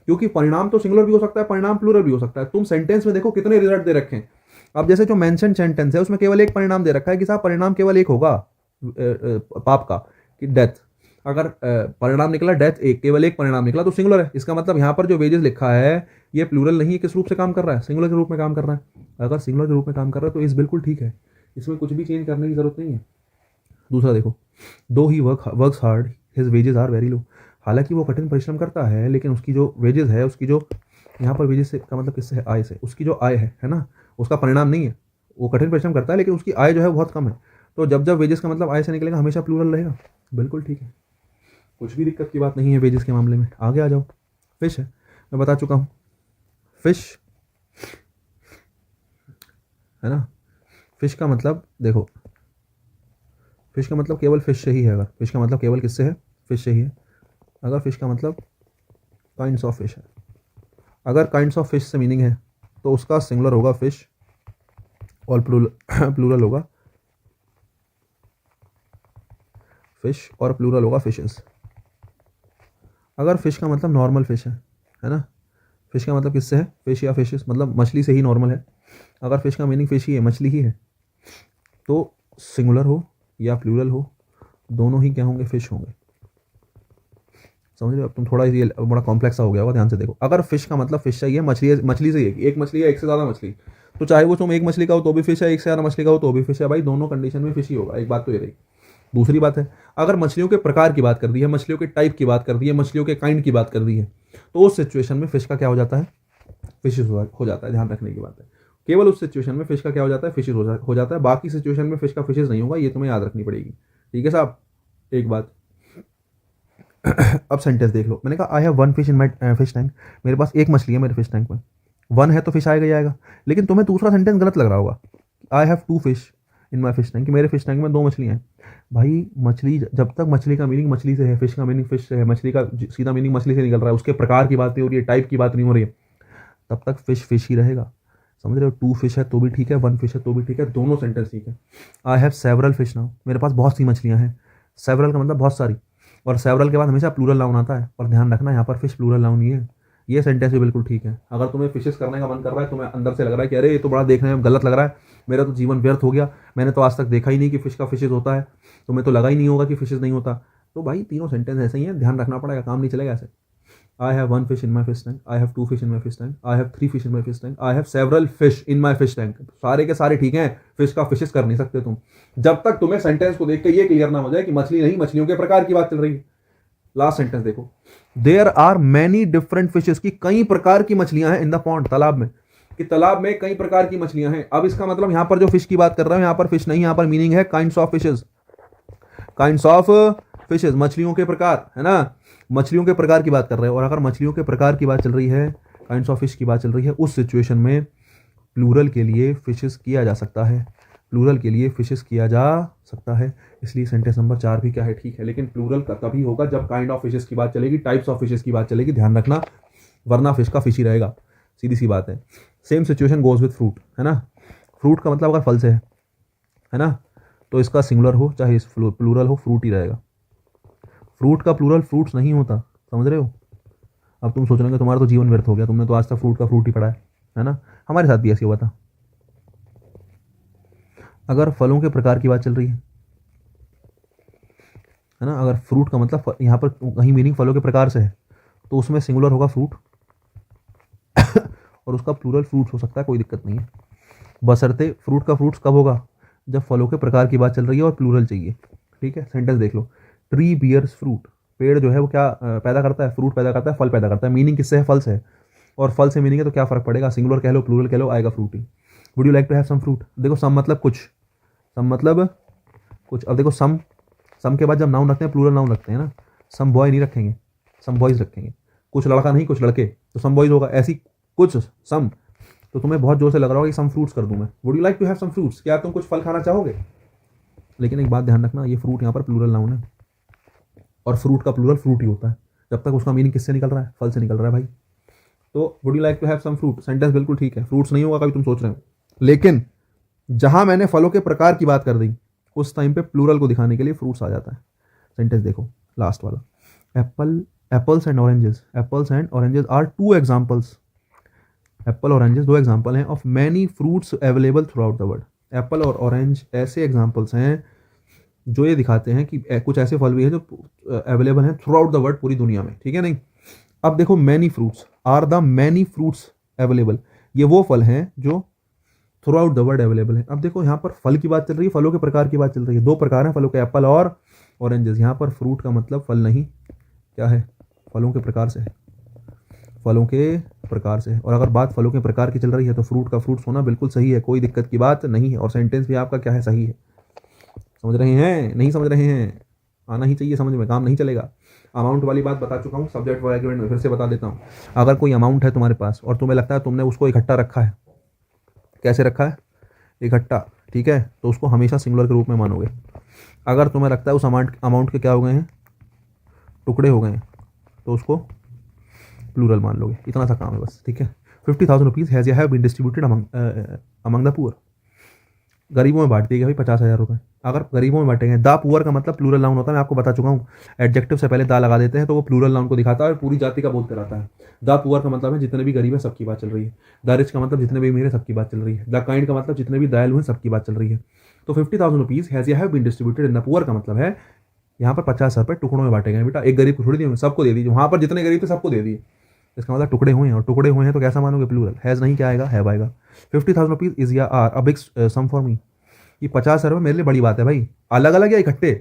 क्योंकि परिणाम तो सिंगुलर भी हो सकता है, परिणाम प्लूरल भी हो सकता है। तुम सेंटेंस में देखो कितने रिजल्ट दे रखे हैं। अब जैसे जो मेंशन सेंटेंस है उसमें केवल एक परिणाम दे रखा है कि साहब परिणाम केवल एक होगा पाप का, कि डेथ। अगर परिणाम निकला डेथ एक, केवल एक परिणाम निकला तो सिंगुलर है। इसका मतलब यहाँ पर जो वेजेस लिखा है ये प्लूरल नहीं है, किस रूप से काम कर रहा है, सिंगुलर के रूप में काम कर रहा है। अगर सिंगुलर के रूप में काम कर रहा है तो इस बिल्कुल ठीक है, इसमें कुछ भी चेंज करने की जरूरत नहीं है। दूसरा देखो, though he works hard his wages are very low. हालांकि वो कठिन परिश्रम करता है लेकिन उसकी जो वेजेस है, उसकी जो यहाँ पर वेजेस का मतलब किससे है, आय से, उसकी जो आय है ना, उसका परिणाम नहीं है। वो कठिन परिश्रम करता है लेकिन उसकी आय जो है बहुत कम है। तो जब जब वेजेस का मतलब आय से निकलेगा हमेशा प्लूरल रहेगा, बिल्कुल ठीक है, कुछ भी दिक्कत की बात नहीं है वेजेस के मामले में। आगे आ जाओ, फिश है, मैं बता चुका हूँ फिश, है ना। फिश का मतलब देखो, फिश का मतलब केवल फिश से ही है। अगर फिश का मतलब केवल किससे है, फिश से ही है। अगर फिश का मतलब काइंड्स ऑफ फिश है, अगर काइंड्स ऑफ फिश से मीनिंग है तो उसका सिंगुलर होगा फिश और प्लूरल होगा फिश और प्लूरल होगा फिशेस। अगर फिश का मतलब नॉर्मल फिश है ना, फिश का मतलब किससे है, फिश या फिशेस, मतलब मछली से ही नॉर्मल है। अगर फिश का मीनिंग फिश ही है, मछली ही है, तो सिंगुलर हो या प्लूरल हो दोनों ही क्या होंगे, फिश होंगे, समझ रहे हो। अब तुम थोड़ा ये बड़ा कॉम्प्लेक्स हो गया होगा, ध्यान से देखो। अगर फिश का मतलब फिश चाहिए, मछली मछली से एक मछली है, एक से ज़्यादा मछली, तो चाहे वो तुम एक मछली का हो तो भी फिश है, एक से ज़्यादा मछली का हो तो भी फिश है, भाई दोनों कंडीशन में फिश ही होगा। एक बात तो ये रही। दूसरी बात है, अगर मछलियों के प्रकार की बात कर दी है, मछलियों के टाइप की बात कर दी है, मछलियों के काइंड की बात कर दी है, तो उस सिचुएशन में फिश का क्या हो जाता है, फिशेज हो जाता है। ध्यान रखने की बात है, केवल उस सिचुएशन में फिश का क्या हो जाता है, फिशेज हो जाता है। बाकी सिचुएशन में फिश का फिशेज नहीं होगा, ये तुम्हें याद रखनी पड़ेगी, ठीक है साहब। एक बात अब सेंटेंस देख लो, मैंने कहा आई have one fish in my fish tank, मेरे पास एक मछली है मेरे फिश टैंक में। वन है तो फिश आएगा ही आएगा, लेकिन तुम्हें दूसरा सेंटेंस गलत लग रहा होगा, I have two fish in my fish tank, कि मेरे फिश टैंक में 2 मछलियाँ हैं। भाई मछली, जब तक मछली का मीनिंग मछली से है, फिश का मीनिंग फिश से है, मछली का सीधा मीनिंग मछली से निकल रहा है, उसके प्रकार की बात नहीं हो रही है, टाइप की बात नहीं हो रही है, तब तक फिश फिश ही रहेगा। समझ रहे हो? 2 फिश है तो भी ठीक है, 1 फिश है तो भी ठीक है, दोनों सेंटेंस ठीक है। I have several fish now, मेरे पास बहुत सी मछलियाँ हैं। सेवरल का मतलब बहुत सारी, और सेवरल के बाद हमेशा प्लूरल नाउन आता है, और ध्यान रखना यहाँ पर फिश प्लूरल नाउन नहीं है। ये सेंटेंस भी बिल्कुल ठीक है। अगर तुम्हें फिशेस करने का मन कर रहा है, तुम्हें अंदर से लग रहा है कि अरे ये तो बड़ा देखने में गलत लग रहा है, मेरा तो जीवन व्यर्थ हो गया, मैंने तो आज तक देखा ही नहीं कि फिश का फिशेज होता है, तुम्हें तो लगा ही नहीं होगा कि फिशेज नहीं होता, तो भाई तीनों सेंटेंस ऐसे ही हैं, ध्यान रखना पड़ेगा, काम नहीं चलेगा ऐसे। I have 1 fish in my fish tank. I have 2 fish in my fish tank. I have 3 fish in my fish tank. I have several fish in my fish tank. सारे के सारे ठीक हैं, फिश का फिशेस कर नहीं सकते तुम, जब तक तुम्हें सेंटेंस को देख के ये क्लियर ना हो जाए कि मछली नहीं, मछलियों के प्रकार की बात चल रही है। लास्ट सेंटेंस देखो, there are many different fishes, की कई प्रकार की मछलियां हैं इन द पॉन्ड, तालाब में, कि तालाब में कई प्रकार की मछलियां हैं। अब इसका मतलब यहां पर जो फिश की बात कर रहा हूं, यहां पर फिश नहीं, यहां पर मीनिंग है kinds of fishes, kinds of fishes, मछलियों के प्रकार, है ना, मछलियों के प्रकार की बात कर रहे हैं। और अगर मछलियों के प्रकार की बात चल रही है, काइंड्स ऑफ फिश की बात चल रही है, उस सिचुएशन में प्लूरल के लिए फिशेस किया जा सकता है, प्लूरल के लिए फिशेस किया जा सकता है। इसलिए सेंटेंस नंबर 4 भी क्या है, ठीक है, लेकिन प्लूरल का तभी होगा जब काइंड ऑफ फिशेस की बात चलेगी, टाइप्स ऑफ फिशेस की बात चलेगी, ध्यान रखना, वरना फिश का फिश ही रहेगा, सीधी सी बात है। Same situation goes with fruit, है ना, फ्रूट का मतलब अगर फल से है ना, तो इसका सिंगुलर हो चाहे प्लूरल हो, फ्रूट ही रहेगा। फ्रूट का प्लूरल फ्रूट्स नहीं होता, समझ रहे हो? अब तुम सोच रहे हो तुम्हारा तो जीवन व्यर्थ हो गया, तुमने तो आज तक फ्रूट का फ्रूट ही पढ़ा है ना, हमारे साथ भी ऐसे हुआ था। अगर फलों के प्रकार की बात चल रही है ना, अगर फ्रूट का मतलब यहाँ पर कहीं मीनिंग फलों के प्रकार से है, तो उसमें सिंगुलर होगा फ्रूट और उसका प्लूरल फ्रूट्स हो सकता है, कोई दिक्कत नहीं है, बशर्ते फ्रूट का फ्रूट्स कब होगा, जब फलों के प्रकार की बात चल रही है और प्लूरल चाहिए, ठीक है। सेंटेंस देख लो, ट्री बियर्स फ्रूट, पेड़ जो है वो क्या पैदा करता है, फ्रूट पैदा करता है, फल पैदा करता है, मीनिंग किससे है, फल से है, और फल से मीनिंग है तो क्या फर्क पड़ेगा, सिंगुलर कह लो प्लूरल कह लो, आएगा फ्रूट ही। Would you like to have some fruit, देखो सम मतलब कुछ, सम मतलब कुछ। अब देखो सम, सम के बाद जब नाउन रखते हैं प्लूरल नाउन रखते हैं ना, सम बॉय नहीं रखेंगे, सम बॉयज रखेंगे, कुछ लड़का नहीं कुछ लड़के, तो सम बॉयज होगा, ऐसी कुछ सम, तो तुम्हें बहुत जोर से लग रहा होगा कि सम फ्रूट्स कर दूं मैं, would you like to have some fruits, क्या तुम कुछ फल खाना चाहोगे, लेकिन एक बात ध्यान रखना, ये फ्रूट यहाँ पर प्लूरल नाउन है, और फ्रूट का प्लूरल फ्रूट ही होता है, जब तक उसका मीनिंग किससे निकल रहा है, फल से निकल रहा है भाई। तो would you like to have some fruit, sentence बिल्कुल ठीक है, फ्रूट्स नहीं होगा कभी तुम सोच रहे हो, लेकिन जहां मैंने फलों के प्रकार की बात कर दी, उस टाइम पे प्लूरल को दिखाने के लिए फ्रूट्स आ जाता है। सेंटेंस देखो लास्ट वाला, apple, apples and oranges, apples and oranges are 2 examples, apple और ऑरेंजेस 2 एग्जाम्पल हैं of many fruits available throughout the world. Apple और ऑरेंज ऐसे एग्जाम्पल्स हैं जो ये दिखाते हैं कि कुछ ऐसे फल भी हैं जो अवेलेबल हैं थ्रू आउट द वर्ल्ड, पूरी दुनिया में, ठीक है नहीं। अब देखो many fruits, are the many fruits available, ये वो फल हैं जो throughout the world available है। अब देखो यहाँ पर फल की बात चल रही है, फलों के प्रकार की बात चल रही है, 2 प्रकार हैं फलों के, एप्पल और ऑरेंजेस। यहाँ पर फ्रूट का मतलब फल नहीं, क्या है, फलों के प्रकार से है, फलों के प्रकार से है। और अगर बात फलों के प्रकार की चल रही है तो फ्रूट का फ्रूट्स होना बिल्कुल सही है, कोई दिक्कत की बात नहीं है, और सेंटेंस भी आपका क्या है, सही है। समझ रहे हैं, नहीं समझ रहे हैं, आना ही चाहिए समझ में, काम नहीं चलेगा। अमाउंट वाली बात बता चुका हूँ, सब्जेक्ट वर्ब एग्रीमेंट में फिर से बता देता हूँ। अगर कोई अमाउंट है तुम्हारे पास और तुम्हें लगता है तुमने उसको इकट्ठा रखा है, कैसे रखा है, इकट्ठा, ठीक है, तो उसको हमेशा सिंगुलर के रूप में मानोगे। अगर तुम्हें लगता है उस अमाउंट के क्या हो गए हैं, टुकड़े हो गए हैं, तो उसको प्लूरल मान लोगे, इतना सा काम है बस, ठीक है। 50,000 rupees have been distributed among the poor, गरीबों में बांट दिए गए भाई 50,000 रुपये। अगर गरीबों में बांटे गए, द पुअर का मतलब प्लूरल नाउन होता है, मैं आपको बता चुका हूँ, एडजेक्टिव से पहले दा लगा देते हैं तो वो प्लूरल नाउन को दिखाता है और पूरी जाति का बोध कराता है। द पुअर का मतलब है जितने भी गरीब है सबकी बात चल रही है, द रिच का मतलब जितने भी अमीर है सबकी बात चल रही है, द काइंड का मतलब जितने भी दयालु हैं सबकी बात चल रही है। तो 50,000 rupees have been distributed in the poor का मतलब है यहाँ पर 50,000 रुपये टुकड़ों में बांटे गए बेटा, एक गरीब को थोड़ी दिए, सबको दे दीजिए, वहाँ पर जितने गरीब थे सबको दे दिए, इसका मतलब टुकड़े हुए हैं, और टुकड़े हुए हैं तो कैसा मानोगे, प्लूरल। हैज़ नहीं क्या आएगा, हैव आएगा। 50,000 रुपीज़ इज या are a big sum for me, ये 50,000 रुपये मेरे लिए बड़ी बात है भाई, अलग अलग या इकट्ठे,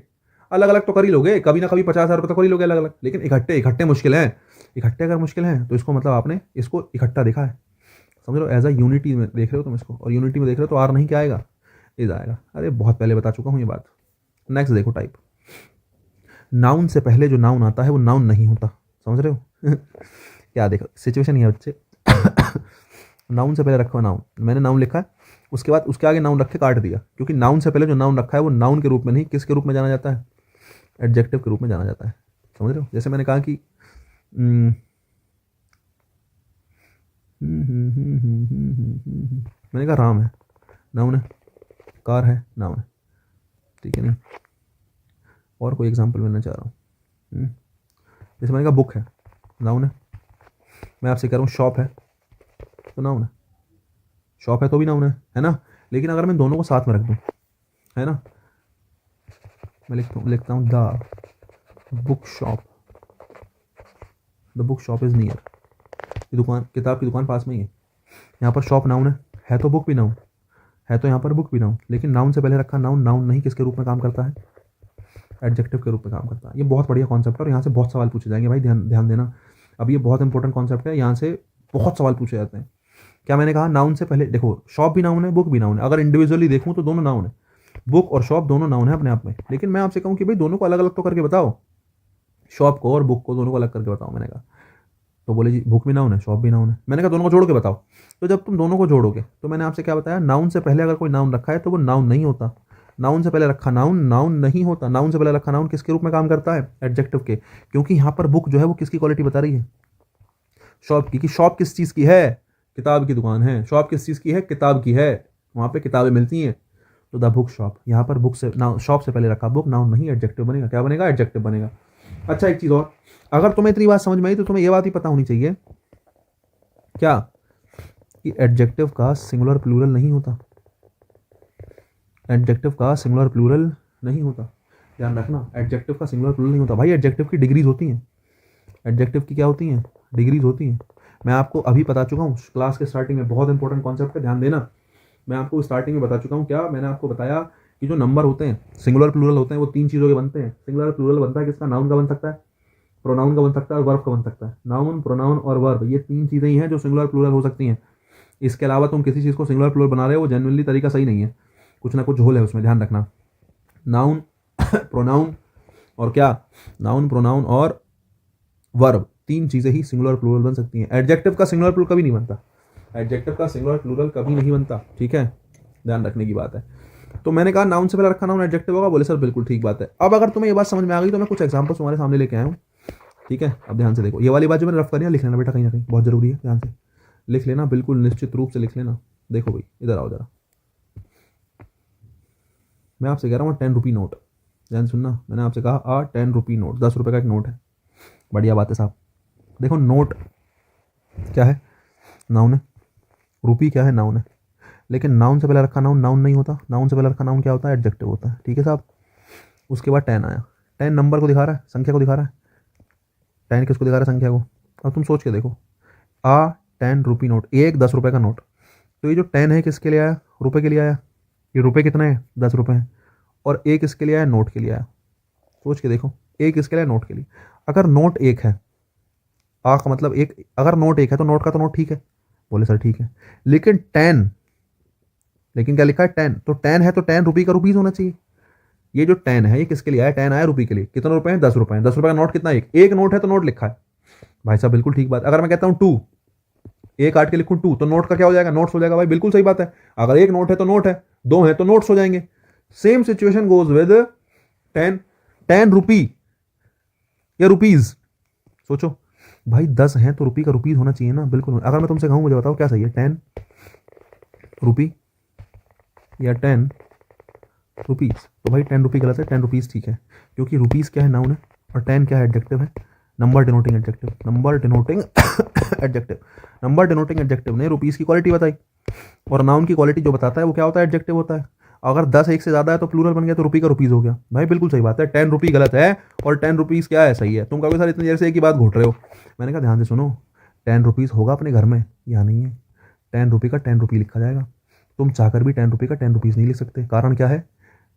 अलग अलग तो कर ही लोगे, कभी ना कभी 50,000 रुपये तो कर ही लोगे अलग अलग, लेकिन इकट्ठे, इकट्ठे मुश्किल हैं, इकट्ठे अगर मुश्किल हैं तो इसको मतलब आपने इसको इकट्ठा देखा है, समझ लो, एज अ यूनिटी में देख रहे हो तुम इसको, और यूनिटी में देख रहे हो तो आर नहीं क्या आएगा, इज आएगा। अरे बहुत पहले बता चुका हूँ ये बात। नेक्स्ट देखो टाइप, नाउन से पहले जो नाउन आता है वो नाउन नहीं होता, समझ रहे हो क्या, देखो सिचुएशन ये है बच्चे नाउन से पहले रखा हुआ नाउन, मैंने नाउन लिखा है, उसके बाद उसके आगे नाउन रख के काट दिया, क्योंकि नाउन से पहले जो नाउन रखा है वो नाउन के रूप में नहीं, किसके रूप में जाना जाता है, एडजेक्टिव के रूप में जाना जाता है। समझ रहे हो? जैसे मैंने कहा कि मैंने कहा राम है, नाउन है, कार है, नाउन है, ठीक है नहीं। और कोई एग्जांपल लेना चाह रहा हूँ, जैसे मैंने कहा बुक है, नाउन है। मैं आपसे कह रहा हूँ शॉप है, तो नाउन है, शॉप है तो भी नाउन है ना। लेकिन अगर मैं दोनों को साथ में रख दूँ, है ना, मैं लिखता हूँ the book shop, the book shop is near, ये दुकान, किताब की दुकान पास में ही है। यहाँ पर शॉप नाउन है तो बुक भी नाउन है, तो यहाँ पर बुक भी नाउन, लेकिन नाउन से पहले रखा नाउन, नाउन नहीं किसके रूप में काम करता है, एडजेक्टिव के रूप में काम करता है। ये बहुत बढ़िया कॉन्सेप्ट है और यहाँ से बहुत सवाल पूछे जाएंगे भाई, ध्यान देना। अब ये बहुत इंपॉर्टेंट कॉन्सेप्ट है, यहाँ से बहुत सवाल पूछे जाते हैं। क्या मैंने कहा, नाउन से पहले देखो, शॉप भी नाउन है, बुक भी नाउन है। अगर इंडिविजुअली देखूँ तो दोनों नाउन है, बुक और शॉप दोनों नाउन है अपने आप में। लेकिन मैं आपसे कहूँ कि भाई दोनों को अलग अलग तो करके बताओ, शॉप को और बुक को दोनों को अलग करके बताओ। मैंने कहा, तो बोले जी बुक भी नाउन है, शॉप भी नाउन है। मैंने कहा दोनों को जोड़ के बताओ। तो जब तुम दोनों को जोड़ोगे तो मैंने आपसे क्या बताया, नाउन से पहले अगर कोई नाउन रखा है तो वो नाउन नहीं होता। नाउन से पहले रखा नाउन, नाउन नहीं होता। नाउन से पहले रखा नाउन किसके रूप में काम करता है, एडजेक्टिव के। क्योंकि यहाँ पर बुक जो है वो किसकी क्वालिटी बता रही है, शॉप की। कि शॉप किस चीज़ की है, किताब की दुकान है। शॉप किस चीज़ की है, किताब की है, वहाँ पे किताबें मिलती हैं। तो द बुक शॉप, यहाँ पर बुक से नाउन, शॉप से पहले रखा बुक, नाउन नहीं, एडजेक्टिव बनेगा। क्या बनेगा, एडजेक्टिव बनेगा। अच्छा एक चीज़ और, अगर तुम्हें इतनी बात समझ में आई तो तुम्हें ये बात ही पता होनी चाहिए क्या, कि एडजेक्टिव का सिंगुलर प्लूरल नहीं होता। एडजेक्टिव का सिंगुलर प्लूरल नहीं होता, ध्यान रखना। एडजेक्टिव का सिंगुलर प्लूरल नहीं होता भाई। एडजेक्टिव की डिग्रीज होती हैं, एडजेक्टिव की क्या होती हैं, डिग्रीज होती हैं। मैं आपको अभी बता चुका हूँ क्लास के स्टार्टिंग में, बहुत इंपॉर्टेंट कॉन्सेप्ट है, ध्यान देना। मैं आपको स्टार्टिंग में बता चुका हूँ। क्या मैंने आपको बताया कि जो नंबर होते हैं, सिंगुलर प्लूरल होते हैं, वो तीन चीज़ों के बनते हैं। सिंगुलर प्लूरल बनता है किसका, नाउन का बन सकता है, प्रोनाउन का बन सकता है और वर्ब का बन सकता है। नाउन, प्रोनाउन और वर्ब, ये तीन चीज़ें ही हैं जो सिंगुलर प्लूरल हो सकती हैं। इसके अलावा तुम किसी चीज़ को सिंगुलर प्लूरल बना रहे हो, वो जेन्युइनली तरीका सही नहीं है, कुछ ना कुछ झोल है उसमें, ध्यान रखना। नाउन प्रोनाउन और क्या, नाउन प्रोनाउन और वर्ब, तीन चीज़ें ही सिंगुलर प्लूरल बन सकती हैं। एडजेक्टिव का सिंगुलर प्लूरल कभी नहीं बनता, एडजेक्टिव का सिंगुलर प्लूरल कभी नहीं बनता, ठीक है, ध्यान रखने की बात है। तो मैंने कहा नाउन से पहले रखा नाउन एडजेक्टिव होगा, बोले सर बिल्कुल ठीक बात है। अब अगर तुम्हें ये बात समझ में आ गई तो मैं कुछ एग्जांपल्स तुम्हारे सामने लेके आया हूँ, ठीक है। अब ध्यान से देखो, ये वाली बात जो मैंने रफ करी है लिख लेना बेटा, कहीं ना कहीं बहुत जरूरी है, ध्यान से लिख लेना, बिल्कुल निश्चित रूप से लिख लेना। देखो भाई इधर आओ जरा, मैं आपसे कह रहा हूँ 10 रुपी नोट, ध्यान सुनना। मैंने आपसे कहा 10 रुपी नोट, 10 रुपये का एक नोट है। बढ़िया बात है साहब। देखो नोट क्या है, नाउन है। रुपी क्या है, नाउन है। लेकिन नाउन से पहले रखा नाउन, नाउन नहीं होता। नाउन से पहले रखा नाउन क्या होता है, एडजेक्टिव होता है, ठीक है साहब। उसके बाद 10 आया, 10 नंबर को दिखा रहा है, संख्या को दिखा रहा है। 10 किसको दिखा रहा है, संख्या को। अब तुम सोच के देखो, 10 रुपी नोट, एक 10 रुपये का नोट। तो ये जो 10 है किसके लिए आया, रुपये के लिए आया। ये रुपये कितने हैं, 10 रुपये हैं। और एक किसके लिए आया, नोट के लिए आया। सोच के देखो, एक किसके लिए, नोट के लिए। अगर नोट एक है, आ का मतलब एक, अगर नोट एक है तो नोट का तो नोट ठीक है, बोले सर ठीक है। लेकिन 10, लेकिन क्या लिखा है, 10, तो 10 है तो 10 रुपये का रुपीज होना चाहिए। ये जो 10 है ये किसके लिए आया, 10 आया रुपये के लिए। कितने रुपए हैं, 10 रुपए हैं। 10 रुपये का नोट कितना, एक नोट है तो नोट लिखा है। भाई साहब बिल्कुल ठीक बात। अगर मैं कहता हूँ 2, एक काट के लिखूँ 2, तो नोट का क्या हो जाएगा, नोट्स हो जाएगा। भाई बिल्कुल सही बात है। अगर एक नोट है तो नोट है, दो है तो नोट्स हो जाएंगे। सेम सिचुएशन गोज विद 10 रुपी या रुपीज। सोचो भाई 10 है तो रुपी का रुपीज होना चाहिए ना, बिल्कुल। अगर मैं तुमसे कहूँ मुझे बताओ क्या सही है, 10 रुपी या 10 रुपीज। तो भाई 10 रुपी गलत है, 10 रुपीज ठीक है, क्योंकि रुपीज क्या है, नाउन है, और 10 क्या है, एडजेक्टिव है, number denoting adjective. Number denoting adjective, number denoting adjective ने रुपीज की क्वालिटी बताई, और नाउन की क्वालिटी जो बताता है वो क्या होता है, एडजेक्टिव होता है। अगर 10 एक से ज्यादा है तो प्लूरल बन गया, तो रुपी का रुपीज हो गया। भाई बिल्कुल सही बात है, 10 रुपी गलत है और 10 रुपीज क्या है, सही है। तुम कभी सर इतनी देर से एक ही बात घोट रहे हो। मैंने कहा ध्यान से सुनो, 10 रुपीज होगा अपने घर में, या नहीं है। 10 रुपये का 10 रुपी लिखा जाएगा। तुम चाहकर भी 10 रुपये का 10 रुपीज नहीं लिख सकते। कारण क्या है,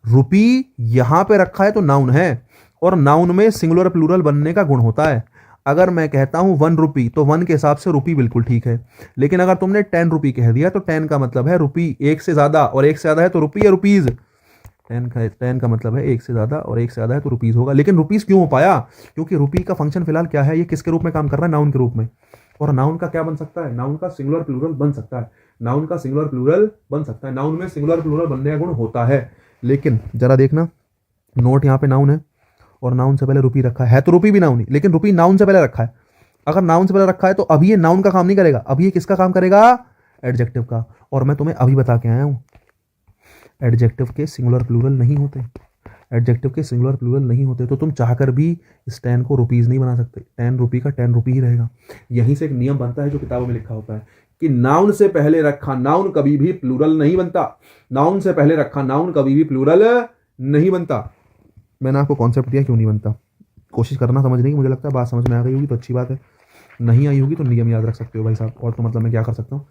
रुपी यहां पे रखा है तो नाउन है, और नाउन में सिंगुलर प्लूरल बनने का गुण होता है। अगर मैं कहता हूं 1 रुपी, तो 1 के हिसाब से रुपी बिल्कुल ठीक है। लेकिन अगर तुमने 10 रुपी कह दिया तो 10 का मतलब है रुपी, एक से ज्यादा, और एक से ज्यादा है तो रुपी या रुपीज। 10 का मतलब है एक से ज्यादा, और एक से ज्यादा है तो रुपीज होगा। लेकिन रुपीज क्यों हो पाया, क्योंकि रुपी का फंक्शन फिलहाल क्या है, ये किसके रूप में काम कर रहा है, नाउन के रूप में। और नाउन का क्या बन सकता है, नाउन का सिंगुलर प्लूरल बन सकता है, नाउन का सिंगुलर प्लूरल बन सकता है, नाउन में सिंगुलर प्लूरल बनने का गुण होता है। लेकिन जरा देखना, नोट यहाँ पे नाउन है और नाउन से पहले रुपी रखा है तो रुपी भी नाउन ही, लेकिन रुपी नाउन से पहले रखा है। अगर नाउन से पहले रखा है तो अभी ये नाउन का काम नहीं करेगा, अभी ये किसका काम करेगा, एडजेक्टिव का। और मैं तुम्हें अभी बता के आया हूं, एडजेक्टिव के सिंगुलर प्लूरल नहीं होते, एडजेक्टिव के सिंगुलर प्लूरल नहीं होते। तो तुम चाहकर भी इस 10 को रुपीज़ नहीं बना सकते, 10 रुपी का 10 रुपी ही रहेगा। यहीं से एक नियम बनता है जो किताबों में लिखा होता है कि नाउन से पहले रखा नाउन कभी भी प्लूरल नहीं बनता, नाउन से पहले रखा नाउन कभी भी प्लूरल नहीं बनता। मैंने आपको कॉन्सेप्ट दिया क्यों नहीं बनता, कोशिश करना समझने की। मुझे लगता है बात समझ में आ गई होगी तो अच्छी बात है, नहीं आई होगी तो नियम याद रख सकते हो भाई साहब। और तो मतलब मैं क्या कर सकता हूँ,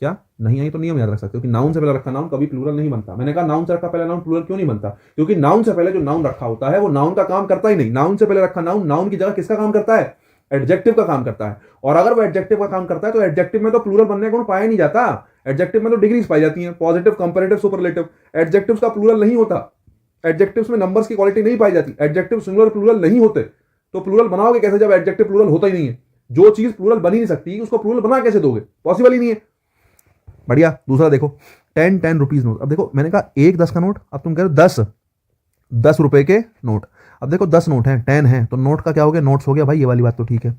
क्या नहीं आई तो नियम याद रख सकते हो कि नाउन से पहले रखा नाउन कभी प्लूरल नहीं बनता। मैंने कहा नाउन से रखा पहले नाउन प्लूरल क्यों नहीं बनता, क्योंकि नाउन से पहले जो नाउन रखा होता है वो नाउन का काम करता ही नहीं। नाउन से पहले रखा नाउन नाउन की जगह किसका काम करता है, एडजेक्टिव का काम करता है। और अगर वो एडजेक्टिव का काम करता है तो एडजेक्टिव में तो प्लूरल बनने का गुण पाया नहीं जाता, एडजेक्टिव में तो डिग्रीज पाई जाती हैं, पॉजिटिव, कंपैरेटिव, सुपरलेटिव। एडजेक्टिव्स का प्लूरल नहीं होता, एडजेक्टिव्स में नंबर्स की क्वालिटी नहीं पाई जाती, एडजेक्टिव सिंगुलर प्लूरल नहीं होते। तो प्लूरल बनाओगे कैसे जब एडजेक्टिव प्लूरल होता ही नहीं है। जो चीज प्लूरल बन ही नहीं सकती उसको प्लूरल बना कैसे दोगे, पॉसिबल ही नहीं है। बढ़िया, दूसरा देखो 10 रुपीज नोट। अब देखो मैंने कहा 1 10 का नोट, अब तुम कह रहे हो 10 रुपए के नोट। अब देखो 10 नोट हैं, 10 है तो नोट का क्या हो गया, नोट्स हो गया भाई, ये वाली बात तो ठीक है।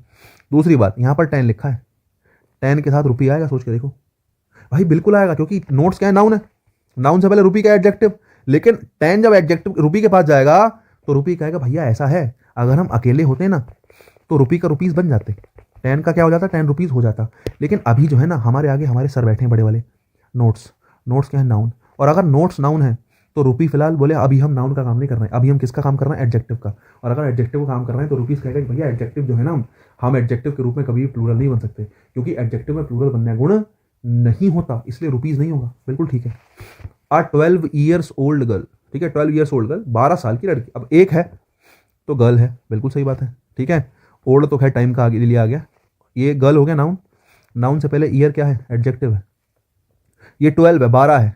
दूसरी बात, यहां पर 10 लिखा है, 10 के साथ रुपी आएगा, सोच के देखो भाई, बिल्कुल आएगा, क्योंकि नोट्स क्या है, नाउन है, नाउन से पहले रुपी का एडजेक्टिव। लेकिन 10 जब एडजेक्टिव रुपी के पास जाएगा तो रुपी कहेगा भैया ऐसा है, अगर हम अकेले होते ना तो रुपी का रुपीज बन जाते, 10 का क्या हो जाता, 10 रुपीज हो जाता। लेकिन अभी जो है ना हमारे आगे हमारे सर बैठे हैं बड़े वाले, नोट्स, नोट्स क्या है, नाउन। और अगर नोट्स नाउन है तो रुपी फिलहाल बोले अभी हम नाउन का काम नहीं कर रहे हैं, अभी हम किसका काम कर रहे हैं, एडजेक्टिव का। और अगर एडजेक्टिव का काम कर रहे हैं तो रुपीज कहेगा कि भैया एडजेक्टिव जो है ना, हम एडजेक्टिव के रूप में कभी भी प्लूरल नहीं बन सकते, क्योंकि एडजेक्टिव में प्लूरल बनने का गुण नहीं होता, इसलिए रुपीज नहीं होगा। बिल्कुल ठीक है। आ 12 ईयर्स ओल्ड गर्ल, ठीक है, 12 ईयर्स ओल्ड गर्ल, 12 साल की लड़की। अब एक है तो गर्ल है, बिल्कुल सही बात है, ठीक है। ओल्ड तो खैर टाइम का आगे लिए आ गया, ये गर्ल हो गया नाउन, नाउन से पहले ईयर क्या है, एडजेक्टिव है। ये 12 है, 12 है,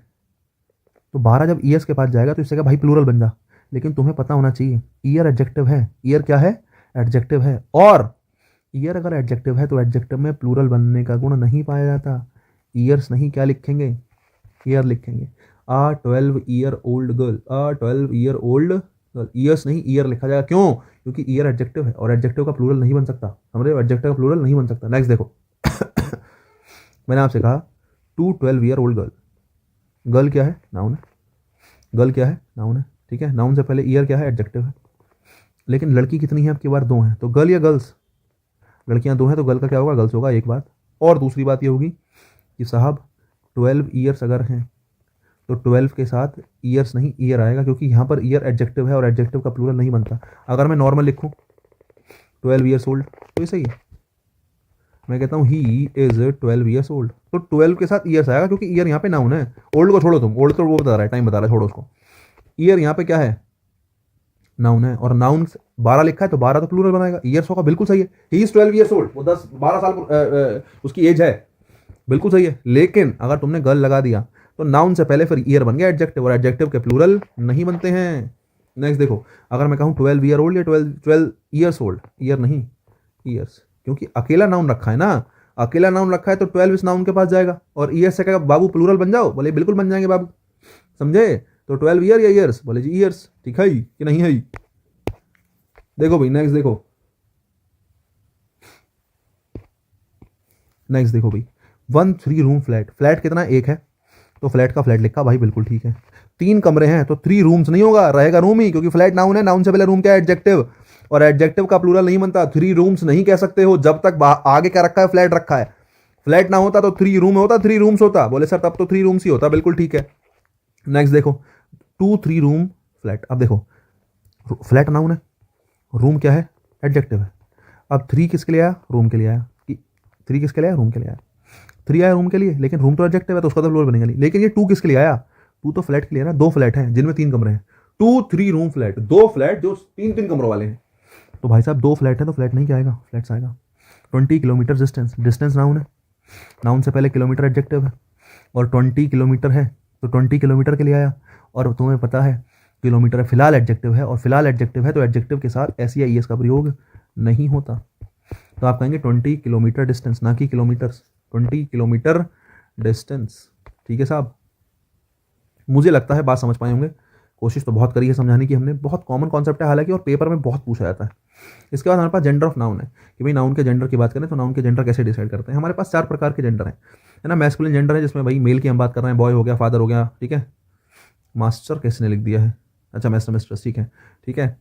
तो 12 जब ईयर्स के पास जाएगा तो इससे क्या भाई प्लूरल बन जा। लेकिन तुम्हें पता होना चाहिए ईयर एडजेक्टिव है, ईयर क्या है, एडजेक्टिव है। और ईयर अगर एडजेक्टिव है तो एडजेक्टिव में प्लूरल बनने का गुण नहीं पाया जाता, ईयर्स नहीं, क्या लिखेंगे, ईयर लिखेंगे। आ 12 ईयर ओल्ड गर्ल, आ 12 ईयर ओल्ड गर्ल, ईयर्स नहीं ईयर लिखा जाएगा, क्यों, क्योंकि ईयर एडजेक्टिव है और एडजेक्टिव का प्लूरल नहीं बन सकता, समझ रहे हो, एडजेक्टिव का प्लूरल नहीं बन सकता। नेक्स्ट देखो मैंने आपसे कहा to 12 year old girl, girl क्या है, नाउन है, गर्ल क्या है, नाउन है, ठीक है। नाउन से पहले ईयर क्या है, एडजेक्टिव है। लेकिन लड़की कितनी है आपकी बार, 2 हैं, तो गर्ल या गर्ल्स, लड़कियां 2 हैं तो गर्ल का क्या होगा, गर्ल्स होगा, एक बात। और दूसरी बात ये होगी कि साहब 12 ईयर्स अगर हैं तो 12 के साथ ईयर्स नहीं ईयर आएगा, क्योंकि यहाँ पर ईयर एडजेक्टिव है और एडजेक्टिव का प्लूरल नहीं बनता। अगर मैं नॉर्मल लिखूँ 12 ईयर्स ओल्ड तो ये सही है, मैं कहता हूँ ही इज 12 ईयर्स ओल्ड, तो 12 के साथ ईयर्स आएगा, क्योंकि ईयर यहाँ पे नाउन है। ओल्ड को छोड़ो तुम, ओल्ड तो वो बता रहा है, टाइम बता रहा है, छोड़ो उसको। ईयर यहाँ पे क्या है, नाउन है, और नाउन 12 लिखा है तो 12 तो प्लूरल बनाएगा, ईयर्स होगा, बिल्कुल सही है। ही इज 12 ईयर्स ओल्ड, वो 10-12 साल उसकी एज है, बिल्कुल सही है। लेकिन अगर तुमने गर्ल लगा दिया तो नाउन से पहले फिर ईयर बन गया एडजेक्टिव, और एडजेक्टिव के प्लूरल नहीं बनते हैं। नेक्स्ट देखो, अगर मैं कहूँ 12 ईयर ओल्ड या 12 ईयर्स ओल्ड, ईयर नहीं ईयर्स, क्योंकि अकेला नाउन रखा है ना, अकेला नाउन रखा है तो 12 इस नाउन के पास जाएगा, और ईयर्स से कहेगा बाबू प्लूरल बन जाओ, बोले बिल्कुल बन जाएंगे बाबू, समझे। तो 12 ईयर या ईयर्स, बोले जी ईयर्स, ठीक है कि नहीं है। देखो भाई नेक्स्ट देखो, नेक्स्ट देखो भाई 1 3 रूम फ्लैट, फ्लैट कितना, एक है, तो फ्लैट का फ्लैट लिखा भाई, बिल्कुल ठीक है। 3 कमरे हैं तो 3 रूम्स नहीं होगा, रहेगा रूम ही, क्योंकि फ्लैट नाउन है, नाउन से पहले रूम क्या है, एडजेक्टिव, और एडजेक्टिव का प्लूरल नहीं बनता। 3 रूम्स नहीं कह सकते हो जब तक आगे क्या रखा है, फ्लैट रखा है। फ्लैट ना होता तो 3 रूम होता, 3 रूम्स होता, बोले सर तब तो 3 रूम्स ही होता, बिल्कुल ठीक है। नेक्स्ट देखो 2 3 रूम फ्लैट, अब देखो फ्लैट नाउन है, रूम क्या है, एडजेक्टिव है। अब 3 किसके लिए आया, रूम के लिए आया, 3 किसके लिए आया, रूम के लिए आया, 3 आया रूम के लिए, लेकिन रूम तो एडजेक्टिव है तो उसका तो प्लूरल बनेगा नहीं। लेकिन ये 2 किसके लिए आया, 2 तो फ्लैट के लिए ना, 2 फ्लैट हैं जिनमें 3 कमरे हैं, 2 3 रूम फ्लैट, 2 फ्लैट जो 3 कमरों वाले हैं। तो भाई साहब 2 फ्लैट है तो फ्लैट नहीं क्या आएगा, फ्लैट्स आएगा। 20 किलोमीटर डिस्टेंस, डिस्टेंस नाउन है, नाउन से पहले किलोमीटर एडजेक्टिव है, और 20 किलोमीटर है तो 20 किलोमीटर के लिए आया। और तुम्हें पता है किलोमीटर फिलहाल एडजेक्टिव है, और फिलहाल एडजेक्टिव है तो एडजेक्टिव के साथ एस या ईएस का प्रयोग नहीं होता। तो आप कहेंगे 20 किलोमीटर डिस्टेंस, ना कि किलोमीटर्स, 20 किलोमीटर डिस्टेंस। ठीक है साहब, मुझे लगता है बात समझ पाए होंगे। कोशिश तो बहुत करी है समझाने की हमने, बहुत कॉमन कॉन्सेप्ट है हालांकि, और पेपर में बहुत पूछा जाता है। इसके बाद हमारे पास जेंडर ऑफ नाउन है कि भाई नाउन के जेंडर की बात करें तो नाउन के जेंडर कैसे डिसाइड करते हैं। हमारे पास 4 प्रकार के जेंडर हैं, है ना। मैस्कुलिन जेंडर है जिसमें भाई मेल की हम बात कर रहे हैं, बॉय हो गया, फादर हो गया, ठीक है। मास्टर किसने लिख दिया है, अच्छा मास्टर मिस्ट्रेस, ठीक है, ठीक है,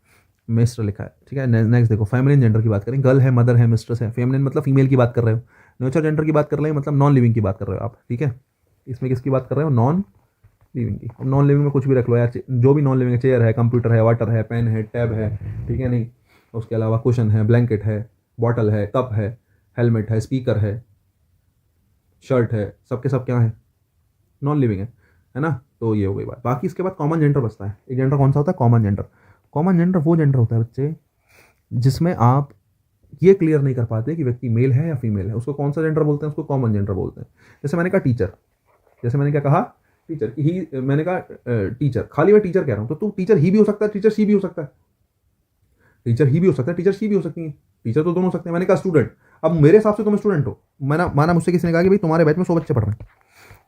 मिस्टर लिखा है, ठीक है। नेक्स्ट देखो, फेमिनिन जेंडर की बात करें, गर्ल है, मदर है, मिस्ट्रेस है। फेमिनिन मतलब फीमेल की बात कर रहे हो। नेचर जेंडर की बात कर रहे हैं मतलब नॉन लिविंग की बात कर रहे हो आप, ठीक है। इसमें किसकी बात कर रहे हो, नॉन लिविंग की। अब नॉन लिविंग में कुछ भी रख लो यार, जो भी नॉन लिविंग है, चेयर है, कंप्यूटर है, वाटर है, पेन है, टैब है, ठीक है नहीं। उसके अलावा कुशन है, ब्लैंकेट है, बॉटल है, कप है, हेलमेट है, स्पीकर है, शर्ट है, सबके सब क्या है, नॉन लिविंग है ना। तो ये हो गई बात। बाकी इसके बाद कॉमन जेंडर बचता है। एक जेंडर कौन सा होता है, कॉमन जेंडर। कॉमन जेंडर वो जेंडर होता है बच्चे जिसमें आप ये क्लियर नहीं कर पाते कि व्यक्ति मेल है या फीमेल है। उसको कौन सा जेंडर बोलते हैं, उसको कॉमन जेंडर बोलते हैं। जैसे मैंने कहा टीचर, जैसे मैंने क्या कहा, टीचर की ही, मैंने कहा टीचर, खाली मैं टीचर कह रहा हूँ तो तू टीचर ही भी हो सकता है, टीचर सी भी हो सकता है, टीचर ही भी हो सकता है, टीचर सी भी हो सकती है, टीचर तो दोनों हो सकते हैं। मैंने कहा स्टूडेंट, अब मेरे हिसाब से तुम स्टूडेंट हो, माना मुझसे किसी ने कहा कि भाई तुम्हारे बैच में 100 बच्चे पढ़ रहे हैं,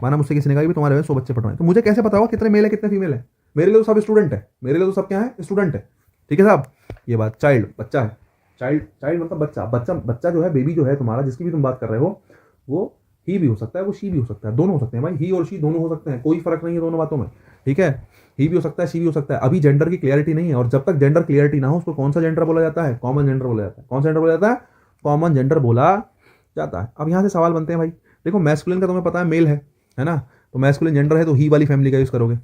माना मुझसे किसी ने कहा कि भाई तुम्हारे बैच में 100 बच्चे पढ़ रहे हैं, तो मुझे कैसे पता होगा कितने मेल है कितने फीमेल है। मेरे लिए तो सब स्टूडेंट है, मेरे लिए तो सब क्या है, स्टूडेंट है, ठीक है साहब। ये बात, चाइल्ड बच्चा है, चाइल्ड चाइल्ड मतलब बच्चा, बच्चा बच्चा जो है, बेबी जो है तुम्हारा, जिसकी भी तुम बात कर रहे हो, वो ही भी हो सकता है, वो शी भी हो सकता है, दोनों हो सकते हैं भाई, ही और शी दोनों हो सकते हैं, कोई फर्क नहीं है दोनों बातों में, ठीक है। ही भी हो सकता है, शी भी हो सकता है। अभी जेंडर की क्लियरिटी नहीं है, और जब तक जेंडर क्लियरिटी ना हो उसको कौन सा जेंडर बोला जाता है, कॉमन जेंडर बोला जाता है। कौन सा जेंडर बोला जाता है, कॉमन जेंडर बोला जाता है। अब यहाँ से सवाल बनते हैं भाई, देखो मैस्कुलिन का तुम्हें पता है मेल है ना, तो मैस्कुलिन जेंडर है तो ही वाली फैमिली का यूज करोगे।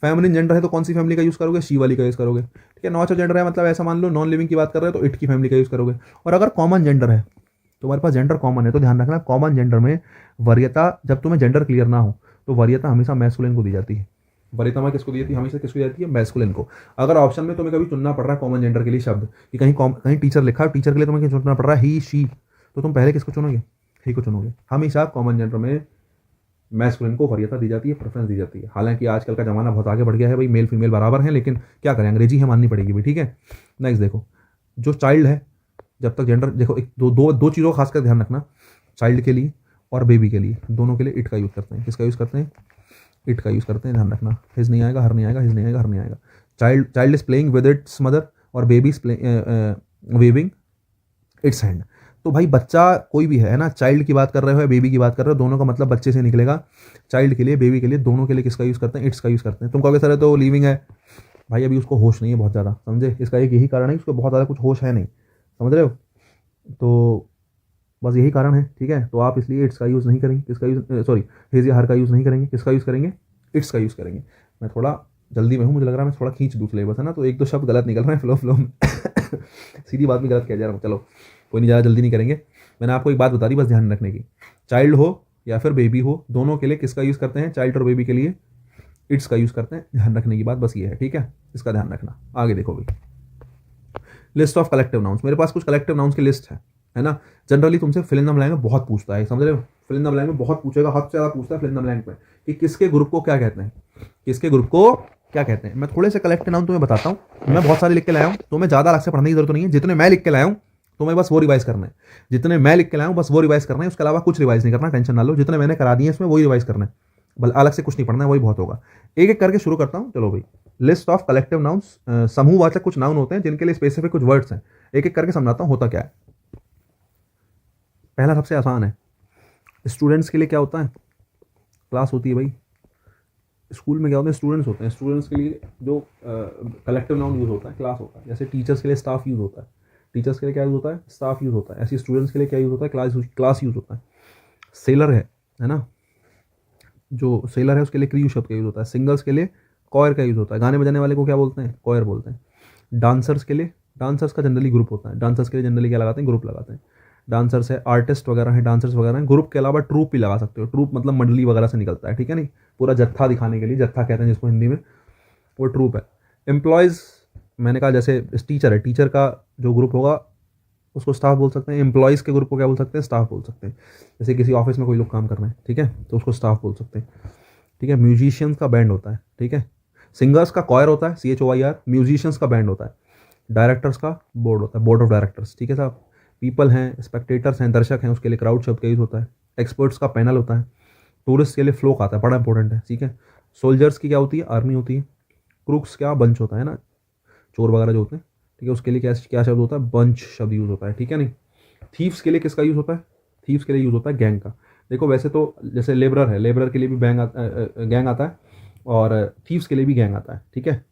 फेमिनिन जेंडर है तो कौन सी फैमिली का यूज करोगे, शी वाली का यूज करोगे, ठीक है। नॉचर जेंडर है मतलब ऐसा मान लो नॉन लिविंग की बात कर रहे हो तो इट की फैमिली का यूज करोगे। और अगर कॉमन जेंडर है, तुम्हारे पास जेंडर कॉमन है, तो ध्यान रखना कॉमन जेंडर में वरीयता, जब तुम्हें जेंडर क्लियर ना हो तो वरीयता हमेशा मैस्कुलिन को दी जाती है। वरीयता में किसको दी जाती है, हमेशा किसको दी जाती है, मैस्कुलिन को। अगर ऑप्शन में तुम्हें कभी चुनना पड़ रहा है कॉमन जेंडर के लिए शब्द, कि कहीं टीचर लिखा है, टीचर के लिए तुम्हें चुनना पड़ रहा है ही शी, तो तुम पहले किसको चुनोगे, ही को चुनोगे। हमेशा कॉमन जेंडर में मैस्कुलिन को वरीयता दी जाती है, प्रेफरेंस दी जाती है। हालांकि आजकल का जमाना बहुत आगे बढ़ गया है भाई, मेल फीमेल बराबर हैं, लेकिन क्या करें, अंग्रेजी है माननी पड़ेगी भाई, ठीक है। नेक्स्ट देखो, जो चाइल्ड है, जब तक जेंडर देखो, एक दो चीज़ों का खासकर ध्यान रखना, चाइल्ड के लिए और बेबी के लिए, दोनों के लिए इट का यूज़ करते हैं। किसका यूज़ करते हैं, इट का यूज़ करते हैं, ध्यान रखना। हिज नहीं आएगा, हर नहीं आएगा, हिज नहीं आएगा, हर नहीं आएगा। Child is playing with its mother और baby is waving its hand. तो भाई बच्चा कोई भी है ना, चाइल्ड की बात कर रहे हो या बेबी की बात कर रहे हो, दोनों का मतलब बच्चे से निकलेगा। चाइल्ड के लिए, बेबी के लिए, दोनों के लिए किसका यूज़ करते हैं, इट्स का यूज़ करते हैं। तुम कहोगे सर तो लिविंग है, भाई अभी उसको होश नहीं है बहुत ज़्यादा, समझे। इसका एक यही कारण है, उसको बहुत ज़्यादा कुछ होश है नहीं, समझ रहे हो। तो बस यही कारण है, ठीक है। तो आप इसलिए इट्स का यूज़ नहीं करेंगे, किसका यूज़, सॉरी, हिज या हर का यूज़ नहीं करेंगे, किसका यूज़ करेंगे, इट्स का यूज़ करेंगे। मैं थोड़ा जल्दी में हूँ, मुझे लग रहा है मैं थोड़ा खींच दूँ सिलेबस, है ना, तो एक दो शब्द गलत निकल रहे हैं फ्लो में सीधी बात भी गलत कह जा रहा हूँ, चलो कोई नहीं, ज़्यादा जल्दी नहीं करेंगे। मैंने आपको एक बात बता दी बस ध्यान रखने की, चाइल्ड हो या फिर बेबी हो, दोनों के लिए किसका यूज़ करते हैं, चाइल्ड और बेबी के लिए इट्स का यूज़ करते हैं। ध्यान रखने की बात बस ये है, ठीक है, इसका ध्यान रखना। आगे देखो भाई, लिस्ट ऑफ कलेक्टिव नाउन्स, मेरे पास कुछ कलेक्टिव नाउन्स की लिस्ट है ना। जनरली तुमसे फिल इन द ब्लैंक में बहुत पूछता है, समझ रहे हो, फिल इन द ब्लैंक में बहुत पूछेगा, हद से ज़्यादा पूछता है फिल इन द ब्लैंक में, कि किसके ग्रुप को क्या कहते हैं, किसके ग्रुप को क्या कहते हैं। मैं थोड़े से कलेक्टिव नाउन तुम्हें बताता हूँ, मैं बहुत सारे लिख के लाया हूँ, तुम्हें ज़्यादा अलग से पढ़ने की जरूरत नहीं है, जितने मैं लिख के लाया हूँ तुम्हें बस वो रिवाइज करना है, जितने मैं लिख के लाया हूँ बस वो रिवाइज करना है, उसके अलावा कुछ रिवाइज नहीं करना, टेंशन ना लो, जितने मैंने करा दिए इसमें वही रिवाइज करना है, बल अलग से कुछ नहीं पढ़ना है, वही बहुत होगा। एक एक करके शुरू करता हूँ, चलो भाई। लिस्ट ऑफ कलेक्टिव नाउन्स, समूहवाचक कुछ नाउन होते हैं जिनके लिए स्पेसिफिक कुछ वर्ड्स हैं, एक एक करके समझाता हूँ होता क्या है। पहला सबसे आसान है, स्टूडेंट्स के लिए क्या होता है, क्लास होती है भाई। स्कूल में क्या होता है, स्टूडेंट्स होते हैं, स्टूडेंट्स के लिए जो कलेक्टिव नाउन यूज़ होता है क्लास होता है। जैसे टीचर्स के लिए स्टाफ यूज़ होता है, टीचर्स के लिए क्या यूज़ होता है, स्टाफ यूज़ होता है। ऐसे स्टूडेंट्स के लिए क्या यूज़ होता है, क्लास यूज़ होता है। सेलर है ना, जो सेलर है उसके लिए क्रियू शब्द का यूज़ होता है। सिंगर्स के लिए कॉयर का यूज़ होता है, गाने बजाने वाले को क्या बोलते हैं, कॉयर बोलते हैं। डांसर्स के लिए, डांसर्स का जनरली ग्रुप होता है, डांसर्स के लिए जनरली क्या लगाते हैं, ग्रुप लगाते हैं। डांसर्स है, आर्टिस्ट वगैरह हैं, डांसर्स वगैरह हैं। ग्रुप के अलावा ट्रूप भी लगा सकते हो, ट्रूप मतलब मंडली वगैरह से निकलता है, ठीक है नहीं, पूरा जत्था दिखाने के लिए, जत्था कहते हैं जिसको हिंदी में, वो ट्रूप है। एम्प्लॉयज़, मैंने कहा जैसे टीचर है, टीचर का जो ग्रुप होगा उसको स्टाफ बोल सकते हैं। एम्प्लॉयज़ के ग्रुप को क्या बोल सकते हैं, स्टाफ बोल सकते हैं। जैसे किसी ऑफिस में कोई लोग काम कर रहे हैं, ठीक है, तो उसको स्टाफ बोल सकते हैं, ठीक है। म्यूजिशियंस का बैंड होता है, ठीक है। सिंगर्स का कॉयर होता है, CHOIR। म्यूजिशियंस का बैंड होता है। डायरेक्टर्स का बोर्ड होता है, बोर्ड ऑफ डायरेक्टर्स, ठीक है साहब। पीपल हैं, स्पेक्टेटर्स हैं, दर्शक हैं, उसके लिए क्राउड शब्द का यूज़ होता है। एक्सपर्ट्स का पैनल होता है। टूरिस्ट के लिए फ्लोक आता है, बड़ा इंपॉर्टेंट है, ठीक है। सोल्जर्स की क्या होती है, आर्मी होती है। क्रूक्स क्या, बंच होता है ना, चोर वगैरह जो होते हैं, ठीक है, उसके लिए क्या क्या शब्द होता है, बंच शब्द यूज़ होता है, ठीक है नहीं। थीव्स के लिए किसका यूज़ होता है, थीव्स के लिए यूज़ होता है गैंग का। देखो वैसे तो जैसे लेबरर है, लेबरर के लिए भी गैंग आता है, और थीव्स के लिए भी गैंग आता है, ठीक है।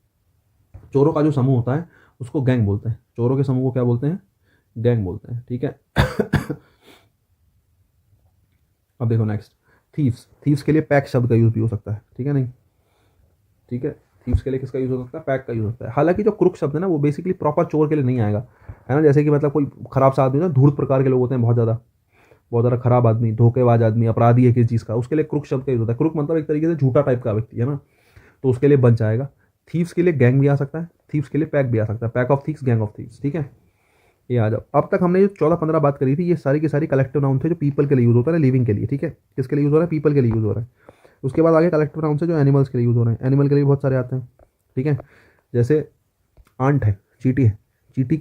चोरों का जो समूह होता है उसको गैंग बोलते हैं, चोरों के समूह को क्या बोलते हैं, गैंग बोलते हैं, ठीक है। अब देखो नेक्स्ट, थीव्स, थीव्स के लिए पैक शब्द का यूज़ भी हो सकता है, ठीक है नहीं, ठीक है। थीव्स के लिए किसका यूज़ हो सकता है, पैक का यूज़ होता है। हालांकि जो क्रुक शब्द है ना वो बेसिकली प्रॉपर चोर के लिए नहीं आएगा, है ना। जैसे कि मतलब कोई खराब सा आदमी ना, धूर्त प्रकार के लोग होते हैं, बहुत ज़्यादा खराब आदमी, धोखेबाज आदमी, अपराधी है किसी चीज़ का, उसके लिए क्रुक शब्द का यूज़ होता है। क्रुक मतलब एक तरीके से झूठा टाइप का व्यक्ति है ना, तो उसके लिए बन जाएगा। थीव्स के लिए गैंग भी आ सकता है, थीव्स के लिए पैक भी आ सकता है, pack of thieves, gang of thieves, ठीक है। ये आ जाओ। अब तक हमने जो 14-15 बात करी थी, ये सारी की सारी कलेक्टिव नाउन थे जो पीपल के लिए यूज़ होता है, लिविंग के लिए, ठीक है। किसके लिए यूज़ हो रहा है, पीपल के लिए यूज़ हो रहा है। उसके बाद आगे कलेक्टिव नाउन से जो एनिमल्स के लिए यूज़ हो रहे हैं, एनिमल के लिए बहुत सारे आते हैं, ठीक है। जैसे आंट है, चीटी है, चीटी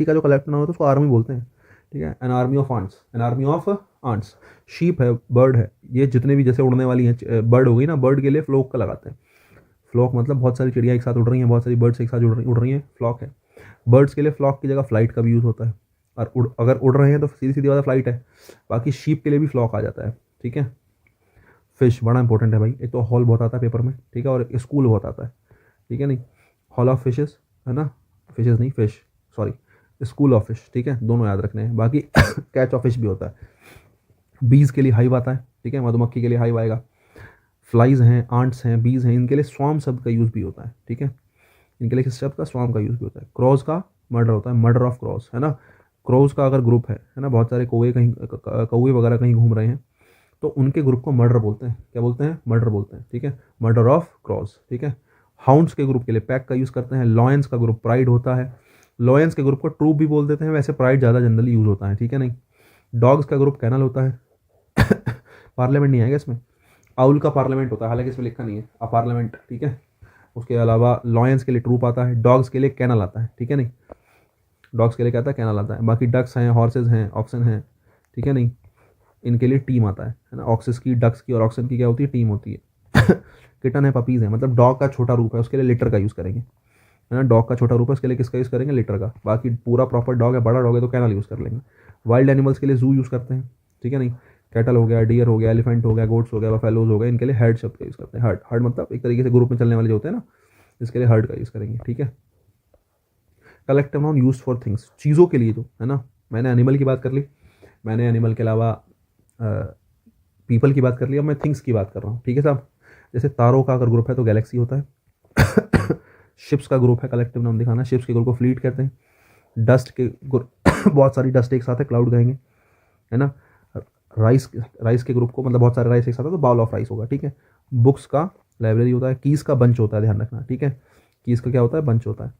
का जो कलेक्टिव नाउन होता है उसको आर्मी बोलते हैं, ठीक है। An army of ants, an army of ants. Sheep है, बर्ड है, ये जितने भी जैसे उड़ने वाली हैं बर्ड हो गई ना, बर्ड के लिए फ्लॉक का लगाते हैं। फ्लॉक मतलब बहुत सारी चिड़िया एक साथ उड़ रही हैं, बहुत सारी बर्ड्स एक साथ उड़ रही हैं, फ्लॉक है। बर्ड्स के लिए फ्लॉक की जगह फ्लाइट का भी यूज़ होता है, और अगर उड़ रहे हैं तो सीधी सीधी बात फ्लाइट है। बाकी शीप के लिए भी फ्लॉक आ जाता है, ठीक है। फिश बड़ा इंपॉर्टेंट है भाई, एक तो हॉल बहुत आता है पेपर में, ठीक है, और स्कूल बहुत आता है, ठीक है नहीं। हॉल ऑफ फिशेस है ना, फिशेस नहीं fish, sorry, school of fish, ठीक है, दोनों याद रखने हैं। बाकी कैच ऑफ फिश भी होता है। बीज के लिए हाइव आता है, ठीक है, मधुमक्खी के लिए हाइव आएगा। फ्लाइज हैं, आंट्स हैं, बीज हैं, इनके लिए स्वाम शब्द का यूज़ भी होता है, ठीक है। इनके लिए किस शब्द का, स्वाम का यूज़ भी होता है। क्रॉज का मर्डर होता है, मर्डर ऑफ क्रॉज, है ना। क्रॉज का अगर ग्रुप है ना, बहुत सारे कौवे कहीं कौवे वगैरह कहीं घूम रहे हैं, तो उनके ग्रुप को मर्डर बोलते हैं, क्या बोलते हैं, मर्डर बोलते हैं, ठीक है। मर्डर ऑफ क्रॉस, ठीक है। हाउंड्स के ग्रुप के लिए पैक का यूज़ करते हैं। लॉयंस का ग्रुप प्राइड होता है, लॉयंस के ग्रुप को ट्रूप भी बोल देते हैं, वैसे प्राइड ज़्यादा जनरली यूज़ होता है, ठीक है नहीं। डॉग्स का ग्रुप कैनल होता है। पार्लियामेंट नहीं आएगा इसमें, आउल का पार्लियामेंट होता है, हालांकि इसमें लिखा नहीं है अ पार्लियामेंट, ठीक है। उसके अलावा लॉयंस के लिए ट्रूप आता है, डॉग्स के लिए कैनल आता है, ठीक है नहीं, डॉग्स के लिए क्या आता है, कैनल आता है। बाकी डक्स हैं, हॉर्सेज हैं, ऑक्सन हैं, ठीक है नहीं, इनके लिए टीम आता है ना। ऑक्सेस की, डक्स की और ऑक्सन की क्या होती है, टीम होती है। किटन है, पपीज़ है, मतलब डॉग का छोटा रूप है, उसके लिए लिटर का यूज़ करेंगे, है ना। डॉग का छोटा रूप है, उसके लिए किसका यूज़ करेंगे, लिटर का। बाकी पूरा प्रॉपर डॉग है, बड़ा डॉग है तो कैनल यूज़ कर लेंगे। वाइल्ड एनिमल्स के लिए जू यूज़ करते हैं, ठीक है नहीं। कैटल हो गया, डियर हो गया, एलिफेंट हो गया, गोट्स हो गया, बफेलोज हो गए, इनके लिए हर्ड शब्द का यूज़ करते हैं। हर्ड, हर्ड मतलब एक तरीके से ग्रुप में चलने वाले जो होते हैं ना, इसके लिए हर्ड का यूज़ करेंगे, ठीक है। Collective noun use for things, चीज़ों के लिए जो है ना। मैंने एनिमल की बात कर ली, मैंने एनिमल के अलावा पीपल की बात कर ली, अब मैं थिंग्स की बात कर रहा हूँ, ठीक है साहब। जैसे तारों का अगर ग्रुप है तो गैलेक्सी होता है। शिप्स का ग्रुप है, कलेक्टिव नाउन दिखाना, शिप्स के ग्रुप को फ्लीट कहते हैं। डस्ट के बहुत सारी डस्ट एक साथ है, क्लाउड कहेंगे, है ना। राइस के ग्रुप को मतलब बहुत सारे राइस एक साथ है तो बाउल ऑफ राइस होगा, ठीक है। बुक्स का लाइब्रेरी होता है। कीज़ का बंच होता है, ध्यान रखना, ठीक है। कीज़ का क्या होता है, बंच होता है।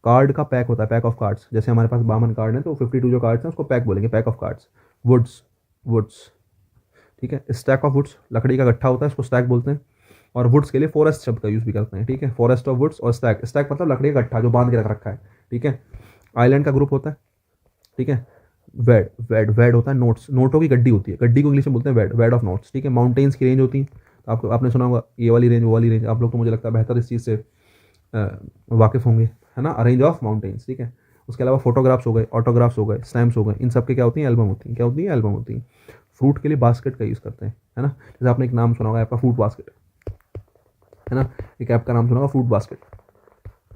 कार्ड का पैक होता है, पैक ऑफ कार्ड्स, जैसे हमारे पास 52 कार्ड है तो 52 जो कार्ड्स हैं उसको पैक बोलेंगे, pack of cards. Woods, woods, ठीक है। स्टैक ऑफ वुड्स, लकड़ी का गट्ठा होता है, उसको स्टैक बोलते हैं। और वुड्स के लिए फॉरेस्ट शब्द का यूज़ भी करते हैं, ठीक है। फॉरेस्ट ऑफ वुड्स और स्टैक, स्टैक मतलब लकड़ी का गट्ठा जो बांध के रख रखा है, ठीक है। आइलैंड का ग्रुप होता है, ठीक है। वेड, वेड, वेड होता है नोट्स, नोटों की गड्डी होती है, गड्डी को इंग्लिश में बोलते हैं वेड, वेड ऑफ नोट्स, ठीक है। माउंटेन्स की रेंज होती है, तो आपको आपने सुना होगा ये वाली रेंज वो वाली रेंज, आप लोग तो मुझे लगता है बेहतर इस चीज़ से वाकिफ़ होंगे, है ना। रेंज ऑफ माउंटेन्स, ठीक है। उसके अलावा फोटोग्राफ्स हो गए, ऑटोग्राफ्स हो गए, स्टैम्प्स हो गए, इन सब के क्या होती हैं, एल्बम होती हैं, क्या होती है, एल्बम होती हैं। फ्रूट के लिए बास्केट का यूज़ करते हैं, है ना। जैसे आपने एक नाम सुना होगा आपका, फ्रूट बास्केट, है ना। एक ऐप का नाम सुना होगा, फ्रूट बास्केट,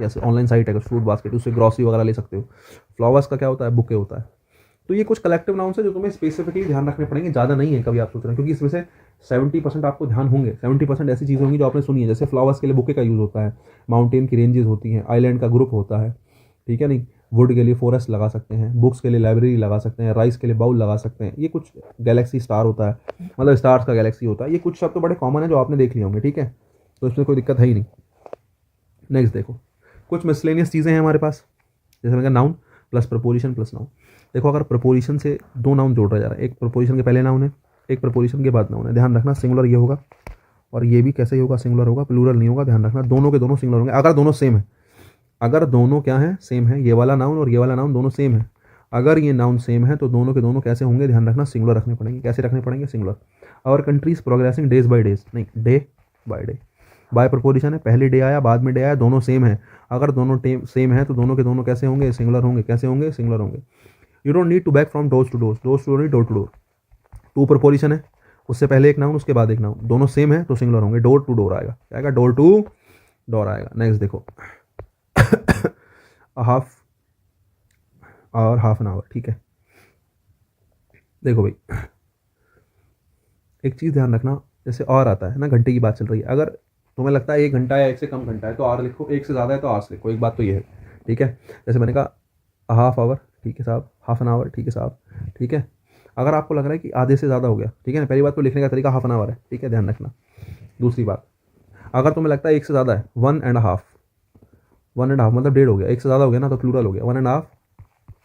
जैसे ऑनलाइन साइट है फ्रूट बास्केट, उससे ग्रॉसरी वगैरह ले सकते हो। फ्लावर्स का क्या होता है, बुके होता है। तो ये कुछ कलेक्टिव नाउन्स है जो तुम्हें स्पेसिफिकली ध्यान रखने पड़ेंगे, ज़्यादा नहीं है कभी आप सोच रहे हैं, क्योंकि इसमें से 70% आपको ध्यान होंगे, 70% ऐसी चीज़ें होंगी जो आपने सुनी है। जैसे फ्लावर्स के लिए बुके का यूज़ होता है, माउंटेन की रेंजेस होती हैं, आइलैंड का ग्रुप होता है, ठीक है नहीं। वुड के लिए फॉरेस्ट लगा सकते हैं, बुक्स के लिए लाइब्रेरी लगा सकते हैं, राइस के लिए बाउल लगा सकते हैं। ये कुछ गैलेक्सी स्टार होता है, मतलब स्टार्स का गैलेक्सी होता है। ये कुछ शब्द तो बड़े कॉमन है जो आपने देख लिए होंगे, ठीक है, तो इसमें कोई दिक्कत है ही नहीं। नेक्स्ट देखो, कुछ मिसलेनियस चीज़ें हैं हमारे पास, जैसे मैंने कहा noun plus preposition plus noun. देखो अगर प्रपोजिशन से दो नाउन जोड़ा जा रहा है, एक प्रपोजिशन के पहले नाउन है, एक प्रपोजिशन के बाद नाउन है, ध्यान रखना सिंगुलर ये होगा और ये भी कैसे ही होगा, सिंगुलर होगा, प्लूरल नहीं होगा, ध्यान रखना। दोनों के दोनों सिंगुलर होंगे अगर दोनों सेम है, अगर दोनों क्या है, सेम है, ये वाला नाउन और ये वाला नाउन दोनों सेम है, अगर ये नाउन सेम है तो दोनों के दोनों कैसे होंगे, ध्यान रखना, सिंगुलर रखने पड़ेंगे। कैसे रखने पड़ेंगे, singular. Our country is progressing days by days, नहीं day by day. By preposition है, पहले डे आया बाद में डे आया, दोनों सेम है। अगर दोनों सेम है तो दोनों के दोनों कैसे होंगे, सिंगुलर होंगे। कैसे होंगे, सिंगुलर होंगे। You don't need to back from doors to doors, doors to door, door to door. To preposition है, उससे पहले एक नाउन उसके बाद एक नाउन, दोनों सेम है तो सिंगुलर होंगे। डोर टू डोर आएगा, क्या आएगा, डोर टू डोर आएगा। नेक्स्ट देखो हाफ और हाफ एन आवर, ठीक है। देखो भाई एक चीज़ ध्यान रखना, जैसे और आता है ना, घंटे की बात चल रही है, अगर तुम्हें लगता है 1 घंटा या 1 से कम घंटा है तो आर लिखो, 1 से ज़्यादा है तो आर से लिखो। एक बात तो ये है, ठीक है। जैसे मैंने कहा हाफ आवर, ठीक है साहब, हाफ एन आवर, ठीक है साहब, ठीक है। अगर आपको लग रहा है कि आधे से ज़्यादा हो गया, ठीक है ना, पहली बात तो लिखने का तरीका हाफ एन आवर है, ठीक है, ध्यान रखना। दूसरी बात, अगर तुम्हें लगता है 1 से ज़्यादा है, 1.5, 1.5 मतलब डेढ़ हो गया, 1 से ज़्यादा हो गया ना तो प्लूरल हो गया, 1.5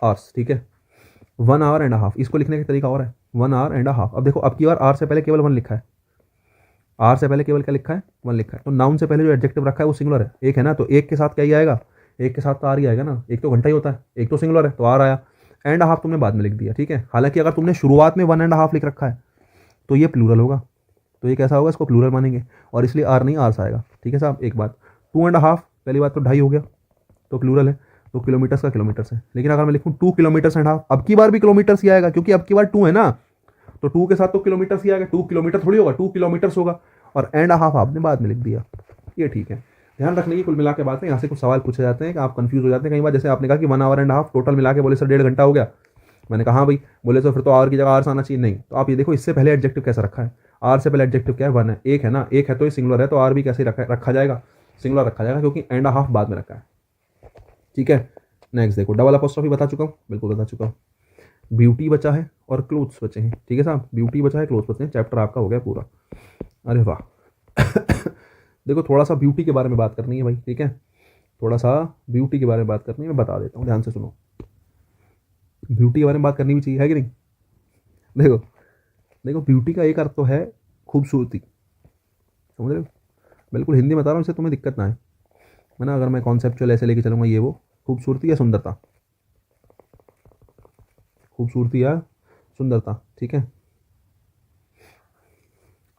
आवर्स, ठीक है। 1 आवर एंड हाफ, इसको लिखने का तरीका और है, 1 आवर एंड हाफ। अब देखो अब की बार आर से पहले केवल 1 लिखा है, आर से पहले केवल क्या लिखा है, 1 लिखा है। तो नाउन से पहले जो एडजेक्टिव रखा है वो सिंगुलर है, एक है ना, तो एक के साथ क्या ही आएगा, एक के साथ तो आर ही आएगा ना, एक तो घंटा ही होता है, एक तो सिंगुलर है तो आर आया। एंड हाफ तुमने बाद में लिख दिया, ठीक है। हालांकि अगर तुमने शुरुआत में 1.5 लिख रखा है तो ये प्लूरल होगा, तो ये कैसा होगा, इसको प्लूरल मानेंगे और इसलिए आर नहीं आर से आएगा, ठीक है साहब। एक बात, 2.5 पहली बात तो 2.5 हो गया तो प्लूरल है, तो किलोमीटर्स का किलोमीटर्स है। लेकिन अगर मैं लिखूँ 2 किलोमीटर्स एंड हाफ, अब की बार भी किलोमीटर्स ही आएगा क्योंकि अब की बार 2 है ना, तो 2 के साथ तो किलोमीटर्स ही आएगा, 2 किलोमीटर थोड़ी होगा, 2 किलोमीटर्स होगा। और एंड हाफ आपने बाद में लिख दिया, ये ठीक है। ध्यान रखने की कुल मिला के बात है, यहाँ से कुछ सवाल पूछे जाते हैं कि आप कंफ्यूज हो जाते हैं कई बार। जैसे आपने कहा कि 1 आवर एंड हाफ टोटल मिला के, बोले सर 1.5 घंटा हो गया। मैंने कहा हाँ भाई, बोले तो फिर तो आवर की जगह आर से आना चाहिए, नहीं। तो आप ये देखो इससे पहले एडजेक्टिव कैसा रखा है, आर से पहले एडजेक्टिव क्या है, 1 है, एक है ना, एक है तो ये सिंगुलर है, तो आर भी कैसे रखा जाएगा, सिंगुलर रखा जाएगा क्योंकि एंड हाफ बाद में रखा है, ठीक है। नेक्स्ट देखो, डबल अपोस्ट्रोफी बता चुका हूँ, बिल्कुल बता चुका हूँ। ब्यूटी बचा है और क्लोथ्स बचे हैं, ठीक है साहब, ब्यूटी बचा है, क्लोथ्स बचे हैं, चैप्टर आपका हो गया पूरा। अरे वाह देखो थोड़ा सा ब्यूटी के बारे में बात करनी है भाई, ठीक है, थोड़ा सा ब्यूटी के बारे में बात करनी है, मैं बता देता हूँ, ध्यान से सुनो। ब्यूटी के बारे में बात करनी भी चाहिए, है कि नहीं। देखो देखो, ब्यूटी का एक अर्थ तो है खूबसूरती, समझ रहे हो, बिल्कुल हिंदी में बता रहा हूँ, इससे तुम्हें दिक्कत ना आए, है ना। अगर मैं कॉन्सेप्चुअल ऐसे लेके चलूँगा, ये वो खूबसूरती या सुंदरता, खूबसूरती या सुंदरता, ठीक है।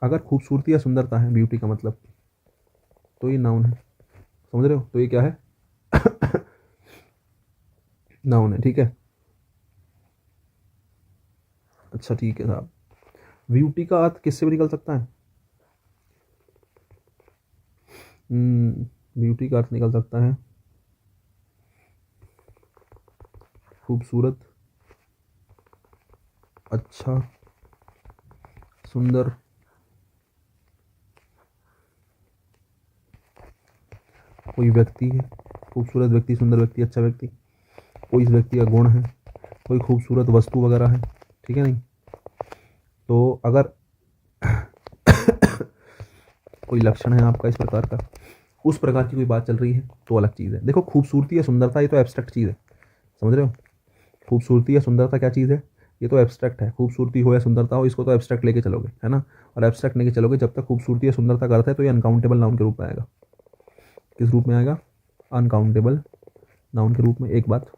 अगर खूबसूरती या सुंदरता है ब्यूटी का मतलब, तो ये नाउन है, समझ रहे हो, तो ये क्या है नाउन है, ठीक है। अच्छा ठीक है साहब, ब्यूटी का अर्थ किससे भी निकल सकता है, ब्यूटी का अर्थ निकल सकता है खूबसूरत, अच्छा, सुंदर, कोई व्यक्ति है, खूबसूरत व्यक्ति, सुंदर व्यक्ति, अच्छा व्यक्ति, कोई इस व्यक्ति का गुण है, कोई खूबसूरत वस्तु वगैरह है, ठीक है नहीं। तो अगर कोई लक्षण है आपका इस प्रकार का, उस प्रकार की कोई बात चल रही है तो अलग चीज़ है। देखो खूबसूरती या सुंदरता ये तो एब्स्ट्रैक्ट चीज़ है, समझ रहे हो। खूबसूरती या सुंदरता क्या चीज़ है, ये तो एब्स्ट्रैक्ट है, खूबसूरती हो या सुंदरता हो, इसको तो एब्स्ट्रैक्ट लेके चलोगे, है ना। और एब्स्ट्रैक्ट लेके चलोगे जब तक खूबसूरती या सुंदरता का अर्थ है तो ये अनकाउंटेबल नाउन के रूप में आएगा। किस रूप में आएगा, अनकाउंटेबल नाउन के रूप में। एक बात,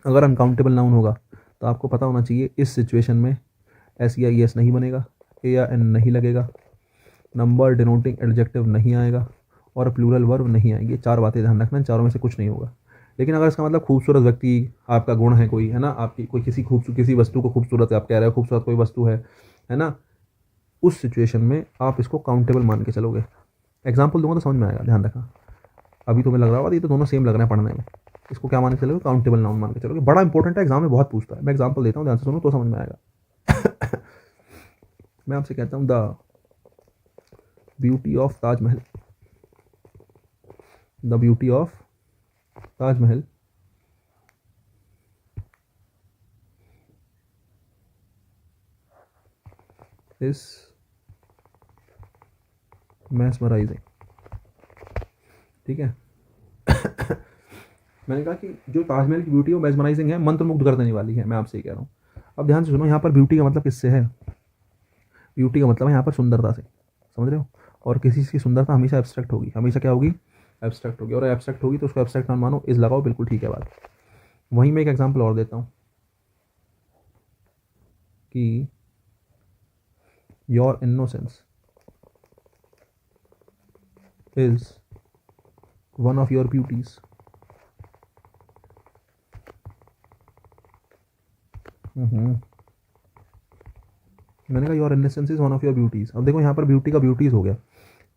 अगर अनकाउंटेबल नाउन होगा तो आपको पता होना चाहिए इस सिचुएशन में एस या ई एस नहीं बनेगा, ए या एन नहीं लगेगा, नंबर डिनोटिंग एडजेक्टिव नहीं आएगा और प्लूरल वर्ब नहीं आएगी। 4 बातें ध्यान रखना, इन चारों में से कुछ नहीं होगा। लेकिन अगर इसका मतलब खूबसूरत व्यक्ति आपका गुण है कोई, है ना, आपकी कोई किसी वस्तु को खूबसूरत आप कह रहे हो, खूबसूरत कोई वस्तु है ना, उस सिचुएशन में आप इसको काउंटेबल मान के चलोगे। एग्जाम्पल दूंगा तो समझ में आएगा, ध्यान रखना। अभी तुम्हें लग रहा होगा ये तो दोनों सेम लग रहे हैं पढ़ने में, इसको क्या मान के चलोगे, काउंटेबल नाउन मान के चलोगे। बड़ा इंपॉर्टेंट है, एग्जाम में बहुत पूछता है। मैं एग्जाम्पल देता हूँ, ध्यान से सुनो तो समझ में आएगा मैं आपसे कहता हूँ the beauty of Taj Mahal, the beauty of Taj Mahal is mesmerising, ठीक है मैंने कहा कि जो ताजमहल की ब्यूटी है वो मैस्मराइजिंग है, मंत्रमुग्ध कर देने वाली है, मैं आपसे कह रहा हूँ। अब ध्यान से सुनो, यहाँ पर ब्यूटी का मतलब किससे है, ब्यूटी का मतलब है यहाँ पर सुंदरता से, समझ रहे हो। और किसी चीज़ की सुंदरता हमेशा एब्स्ट्रैक्ट होगी, हमेशा क्या होगी, एब्स्ट्रैक्ट होगी। और एब्स्ट्रैक्ट होगी तो उसको एब्स्ट्रैक्ट नाउन मानो, इस लगाओ, बिल्कुल ठीक है बात। वहीं मैं एक एग्जांपल और देता हूँ कि your innocence is one of your beauties. मैंने कहा your innocence is one of your beauties. अब देखो यहाँ पर ब्यूटी का ब्यूटीज हो गया,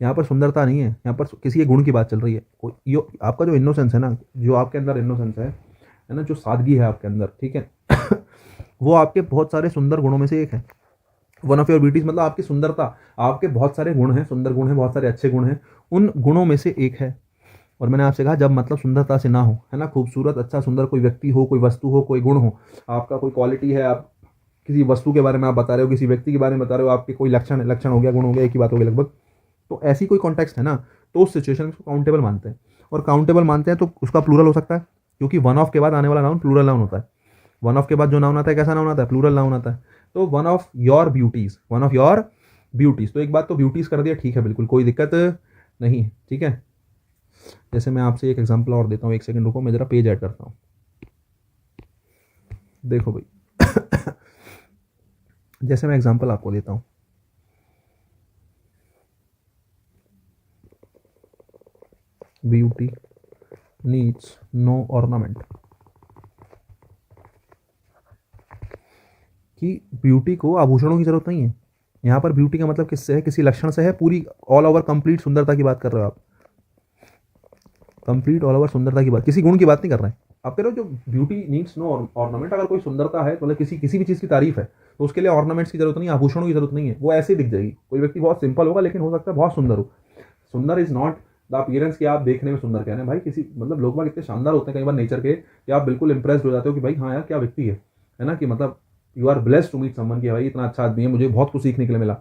यहाँ पर सुंदरता नहीं है, यहाँ पर किसी एक गुण की बात चल रही है। यो आपका जो इनोसेंस है ना, जो आपके अंदर इनोसेंस है ना, जो सादगी है आपके अंदर, ठीक है वो आपके बहुत सारे सुंदर गुणों में से एक है। वन ऑफ योर ब्यूटीज मतलब आपकी सुंदरता, आपके बहुत सारे गुण हैं, सुंदर गुण हैं, बहुत सारे अच्छे गुण हैं, उन गुणों में से एक है। और मैंने आपसे कहा जब मतलब सुंदरता से ना हो, है ना, खूबसूरत अच्छा सुंदर कोई व्यक्ति हो, कोई वस्तु हो, कोई गुण हो, आपका कोई क्वालिटी है, आप किसी वस्तु के बारे में आप बता रहे हो, किसी व्यक्ति के बारे में बता रहे हो, आपके कोई लक्षण हो गया, गुण हो गया, एक ही बात हो गई लगभग, तो ऐसी कोई कॉन्टेक्स्ट है ना, तो उस सिचुएशन को काउंटेबल मानते हैं। और काउंटेबल मानते हैं तो उसका प्लूरल हो सकता है, क्योंकि वन ऑफ के बाद आने वाला नाउन प्लूरल नाउन होता है। वन ऑफ के बाद जो नाउन आता है कैसा नाउन आता है? प्लूरल नाउन आता है। तो one of your beauties, one of your beauties, तो एक बात तो ब्यूटीज कर दिया, ठीक है, बिल्कुल कोई दिक्कत नहीं है, ठीक है। जैसे मैं आपसे एक एग्जांपल और देता हूँ, एक सेकंड रुको, मैं जरा पेज ऐड करता हूँ। देखो भाई जैसे मैं एग्जांपल आपको देता हूँ, ब्यूटी नीड्स नो ऑर्नामेंट, कि ब्यूटी को आभूषणों की जरूरत नहीं है। यहाँ पर ब्यूटी का मतलब किससे है? किसी लक्षण से है, पूरी ऑल ओवर कंप्लीट सुंदरता की बात कर रहे हो आप, कंप्लीट ऑल ओवर सुंदरता की बात, किसी गुण की बात नहीं कर रहे हैं आप। कह रहे हो जो ब्यूटी नीड्स नो ऑर्नामेंट, अगर कोई सुंदरता है मतलब किसी भी चीज़ की तारीफ है तो उसके लिए ऑर्नामेंट्स की जरूरत नहीं है, आभूषणों की जरूरत नहीं है, वो ऐसे ही दिख जाएगी। कोई व्यक्ति बहुत सिंपल होगा लेकिन हो सकता है बहुत सुंदर हो। सुंदर इज नॉट द अपीयरेंस कि आप देखने में सुंदर कह रहे हैं भाई, किसी मतलब लोग बाग इतने शानदार होते हैं कई बार नेचर के कि आप बिल्कुल इंप्रेस्ड हो जाते हो कि भाई हाँ यार क्या व्यक्ति है ना, कि मतलब you are blessed to meet someone कि भाई इतना अच्छा आदमी है, मुझे बहुत कुछ सीखने के लिए मिला,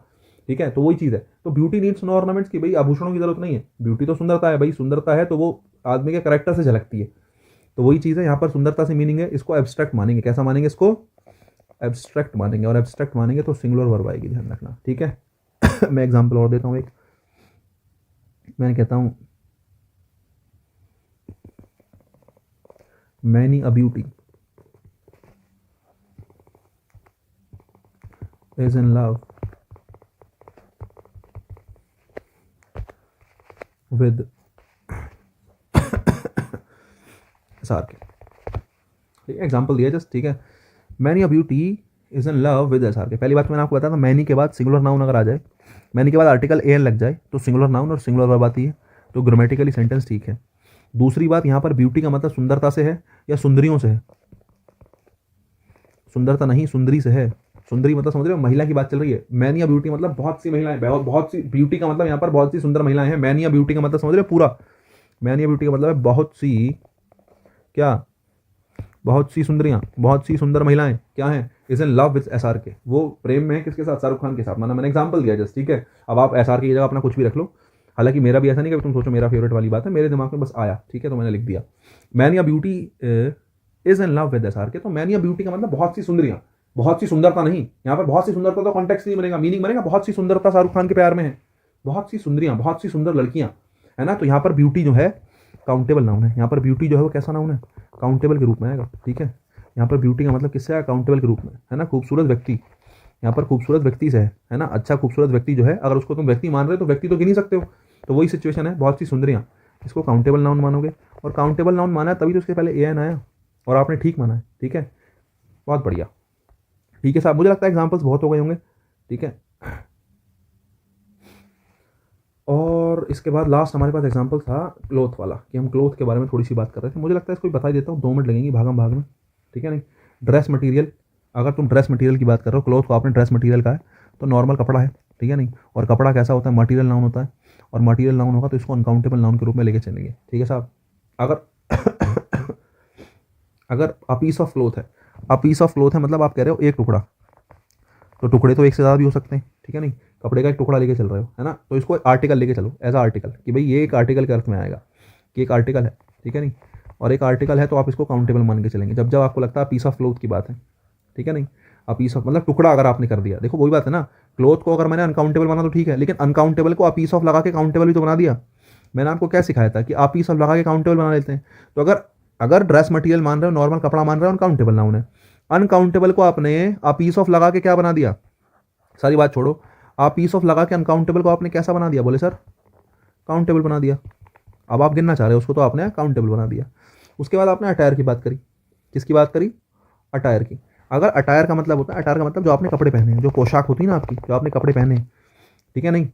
ठीक है। तो वही चीज़ है, तो ब्यूटी नीड्स नो ऑर्नामेंट्स की भाई आभूषणों की जरूरत नहीं है। ब्यूटी तो सुंदरता है भाई, सुंदरता है तो वो आदमी के करेक्टर से झलकती है, तो वही चीज़ है। यहाँ पर सुंदरता से मीनिंग है, इसको एब्स्ट्रैक्ट मानेंगे। कैसा मानेंगे? इसको एब्स्ट्रैक्ट मानेंगे, और एब्स्ट्रैक्ट मानेंगे तो सिंगुलर वर्ब आएगी, ध्यान रखना, ठीक है मैं एग्जांपल और देता हूँ एक, मैं कहता हूँ many a beauty is in love with SR के, एग्जाम्पल दिया जस्ट, ठीक है। Many a beauty is in love with SR के। पहली बात मैंने आपको बताया था, मैनी के बाद सिंगुलर नाउन अगर आ जाए, मैनी के बाद आर्टिकल एन लग जाए तो सिंगुलर नाउन और सिंगुलर वर्ब आती है, तो ग्रामेटिकली सेंटेंस ठीक है। दूसरी बात, यहाँ पर ब्यूटी का मतलब सुंदरता से है या सुंदरियों से है? सुंदरता नहीं, सुंदरी से है। सुंदरी मतलब समझ रहे हो, महिला की बात चल रही है। मैनी या ब्यूटी मतलब बहुत सी महिलाएं, बहुत सी, ब्यूटी का मतलब यहाँ पर बहुत सी सुंदर महिलाएं हैं। मैनी या ब्यूटी का मतलब समझ रहे हो पूरा, मैनी या ब्यूटी का मतलब है बहुत सी, क्या? बहुत सी सुंदरियां, बहुत सी सुंदर महिलाएं क्या हैं? Is in love with SR के, वो प्रेम में है किसके साथ? शाहरुख खान के साथ। मैंने एग्जांपल दिया जस्ट, ठीक है। अब आप एसआर की जगह अपना कुछ भी रख लो, हालांकि मेरा भी ऐसा नहीं कि तुम सोचो मेरा फेवरेट वाली बात है, मेरे दिमाग में बस आया, ठीक है, तो मैंने लिख दिया मैन या beauty is in love with SR के। तो मैन या ब्यूटी का मतलब बहुत सी सुंदरियां, बहुत सी सुंदरता नहीं, यहाँ पर बहुत सी सुंदरता तो कॉन्टेक्स्ट नहीं बनेगा, मीनिंग बनेगा बहुत सी सुंदरता शाहरुख खान के प्यार में है, बहुत सी सुंदरियां, बहुत सी सुंदर लड़कियां, है ना। तो यहाँ पर ब्यूटी जो है काउंटेबल नाउन है, यहाँ पर ब्यूटी जो है वो कैसा नाउन है? काउंटेबल के रूप में आएगा, ठीक है। यहाँ पर ब्यूटी का मतलब किससे है? काउंटेबल के रूप में, है ना, खूबसूरत व्यक्ति। यहाँ पर खूबसूरत व्यक्ति से है ना, अच्छा खूबसूरत व्यक्ति जो है, अगर उसको तुम व्यक्ति मान रहे हो तो व्यक्ति तो गिन ही सकते हो, तो वही सिचुएशन है, बहुत सी सुंदरियाँ, इसको काउंटेबल नाउन मानोगे। और काउंटेबल नाउन माना है तभी तो उसके पहले ए एन आया, और आपने ठीक माना है, ठीक है, बहुत बढ़िया, ठीक है साहब। मुझे लगता है एग्जाम्पल्स बहुत हो गए होंगे, ठीक है। और इसके बाद लास्ट हमारे पास एग्जाम्पल था क्लोथ वाला, कि हम क्लोथ के बारे में थोड़ी सी बात कर रहे थे। मुझे लगता है इसको बता ही देता हूँ, 2 मिनट लगेंगे भागम भाग में, ठीक है। नहीं, ड्रेस मटेरियल, अगर तुम ड्रेस मटेरियल की बात कर रहे हो, क्लोथ को आपने ड्रेस मटेरियल कहा है, तो नॉर्मल कपड़ा है, ठीक है। नहीं, और कपड़ा कैसा होता है? मटेरियल नाउन होता है, और मटेरियल नाउन होगा तो इसको अनकाउंटेबल नाउन के रूप में लेके चलेंगे, ठीक है साहब। अगर अगर अ पीस ऑफ क्लोथ है, अ पीस ऑफ क्लोथ है मतलब आप कह रहे हो एक टुकड़ा, तो टुकड़े तो एक से ज़्यादा भी हो सकते हैं, ठीक है। नहीं, कपड़े का एक टुकड़ा लेके चल रहे हो, है ना, तो इसको आर्टिकल लेके चलो, एज आर्टिकल, कि भाई ये एक आर्टिकल के अर्थ में आएगा, कि एक आर्टिकल है, ठीक है। नहीं, और एक आर्टिकल है तो आप इसको काउंटेबल मान के चलेंगे जब जब आपको लगता है पीस ऑफ क्लोथ की बात है, ठीक है। नहीं, अब पीस ऑफ मतलब टुकड़ा अगर आपने कर दिया, देखो वही बात है ना, क्लोथ को अगर मैंने अनकाउंटेबल बना तो ठीक है, लेकिन अनकाउंटेबल को आप पीस ऑफ लगा के काउंटेबल भी तो बना दिया। मैंने आपको क्या सिखाया था कि आप पीस ऑफ लगा के काउंटेबल बना लेते हैं, तो अगर अगर ड्रेस मटेरियल मान रहे हो, नॉर्मल कपड़ा मान रहे हो, अनकाउंटेबल नाउन है। अनकाउंटेबल को आपने आ पीस ऑफ लगा के क्या बना दिया, सारी बात छोड़ो, आ पीस ऑफ लगा के अनकाउंटेबल को आपने कैसा बना दिया, बोले सर काउंटेबल बना दिया। अब आप गिनना चाह रहे हो उसको, तो आपने काउंटेबल बना दिया। उसके बाद आपने अटायर की बात करी, किसकी बात करी, अटायर की। अगर अटायर का मतलब होता है, अटायर का मतलब जो आपने कपड़े पहने हैं, जो पोशाक होती है ना आपकी, जो आपने कपड़े पहने हैं, ठीक है नहीं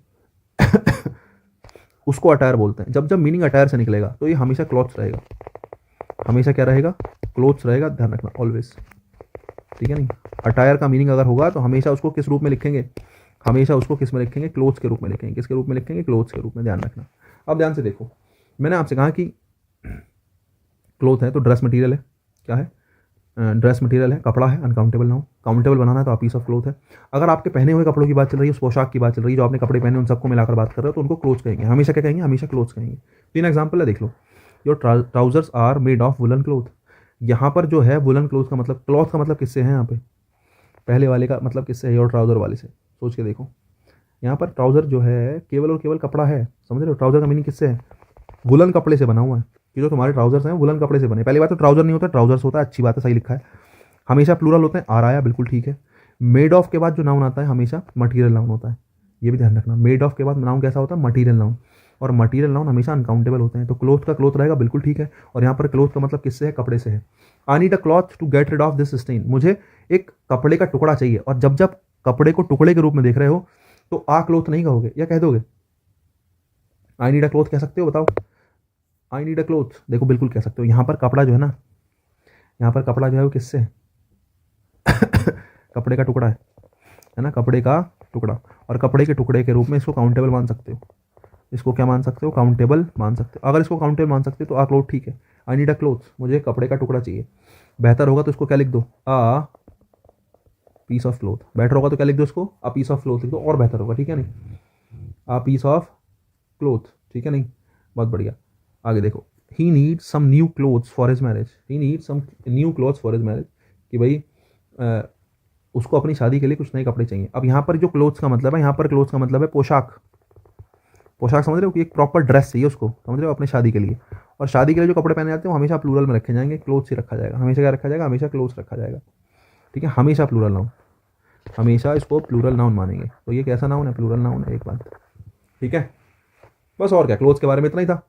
उसको अटायर बोलते हैं। जब जब मीनिंग अटायर से निकलेगा तो ये हमेशा क्लॉथ्स रहेगा, हमेशा क्या रहेगा, क्लोथ्स रहेगा, ध्यान रखना ऑलवेज, ठीक है नहीं। अटायर का मीनिंग अगर होगा तो हमेशा उसको किस रूप में लिखेंगे, हमेशा उसको किस में लिखेंगे, क्लोथ्स के रूप में लिखेंगे। किसके रूप में लिखेंगे, क्लोथ्स के रूप में, ध्यान रखना। अब ध्यान से देखो, मैंने आपसे कहा कि क्लोथ है तो ड्रेस मटेरियल है, क्या है, ड्रेस मटेरियल है, कपड़ा है, अनकाउंटेबल ना हो। काउंटेबल बनाना है तो आप पीस ऑफ क्लोथ है। अगर आपके पहने हुए कपड़ों की बात चल रही है, उस पोशाक की बात चल रही है, जो आपने कपड़े पहने उन सबको मिलाकर बात कर रहे हो, तो उनको क्लोथ्स कहेंगे, हमेशा क्या कहेंगे, हमेशा क्लोथ्स कहेंगे। 3 एग्जाम्पल है, देख लो। Your trousers are made of woollen cloth. यहाँ पर जो है वुलन क्लोथ का मतलब, क्लॉथ का मतलब किससे है, यहाँ पे पहले वाले का मतलब किससे है, योर ट्राउजर वाले से। सोच के देखो, यहाँ पर ट्राउजर जो है केवल और केवल कपड़ा है, समझ रहे हो। ट्राउजर का मीनिंग किससे है, वुलन कपड़े से बना हुआ है, कि जो तुम्हारे ट्राउजर्स हैं वुलन कपड़े से बने। पहली बात तो ट्राउजर नहीं होता, ट्राउजर्स होता है, अच्छी बात है, सही लिखा है। हमेशा प्लूरल होते हैं, आर आया, बिल्कुल ठीक है। मेड ऑफ के बाद जो नाउन आता है हमेशा मटीरियल नाउन होता है, ये भी ध्यान रखना। मेड ऑफ के बाद नाउन कैसा होता है, मटीरियल नाउन, और मटीरियल नाउन हमेशा अनकाउंटेबल होते हैं। तो क्लोथ का क्लोथ रहेगा, बिल्कुल ठीक है। और यहाँ पर क्लोथ का मतलब किससे है, कपड़े से है। I need a cloth to get rid of this stain. मुझे एक कपड़े का टुकड़ा चाहिए। और जब जब कपड़े को टुकड़े के रूप में देख रहे हो तो आ क्लोथ नहीं कहोगे, या कह दोगे आई नीड अ क्लोथ, कह सकते हो, बताओ। आई नीड अ क्लोथ, देखो बिल्कुल कह सकते हो। यहाँ पर कपड़ा जो है ना, यहाँ पर कपड़ा जो है वो किससे है कपड़े का टुकड़ा है ना, कपड़े का टुकड़ा। और कपड़े के टुकड़े के रूप में इसको काउंटेबल मान सकते हो। इसको क्या मान सकते हो, काउंटेबल मान सकते हो। अगर इसको काउंटेबल मान सकते हो तो आ क्लोथ ठीक है। आई नीड अ क्लोथ, मुझे कपड़े का टुकड़ा चाहिए। बेहतर होगा तो इसको क्या लिख दो, आ पीस ऑफ क्लोथ। बेटर होगा तो क्या लिख दो, इसको आ पीस ऑफ क्लोथ लिख दो, और बेहतर होगा, ठीक है नहीं, आ पीस ऑफ क्लोथ, ठीक है नहीं, बहुत बढ़िया। आगे देखो, he need some new clothes for his marriage. He need some new clothes for his marriage, कि भाई उसको अपनी शादी के लिए कुछ नए कपड़े चाहिए। अब यहाँ पर जो क्लोथ्स का मतलब है, यहाँ पर क्लोथ्स का मतलब है पोशाक। पोशाक समझ रहे हो, कि एक प्रॉपर ड्रेस चाहिए उसको, समझ रहे हो, अपनी शादी के लिए। और शादी के लिए जो कपड़े पहने जाते हैं वो हमेशा प्लूरल में रखे जाएंगे, क्लोथ्स ही रखा जाएगा। हमेशा क्या रखा जाएगा, हमेशा क्लोथ्स रखा जाएगा, ठीक है, हमेशा प्लूरल नाउन, हमेशा इसको प्लूरल नाउन मानेंगे। तो ये कैसा नाउन है, प्लूरल नाउन है, एक बात, ठीक है। बस और क्या, क्लोथ्स के बारे में इतना ही था।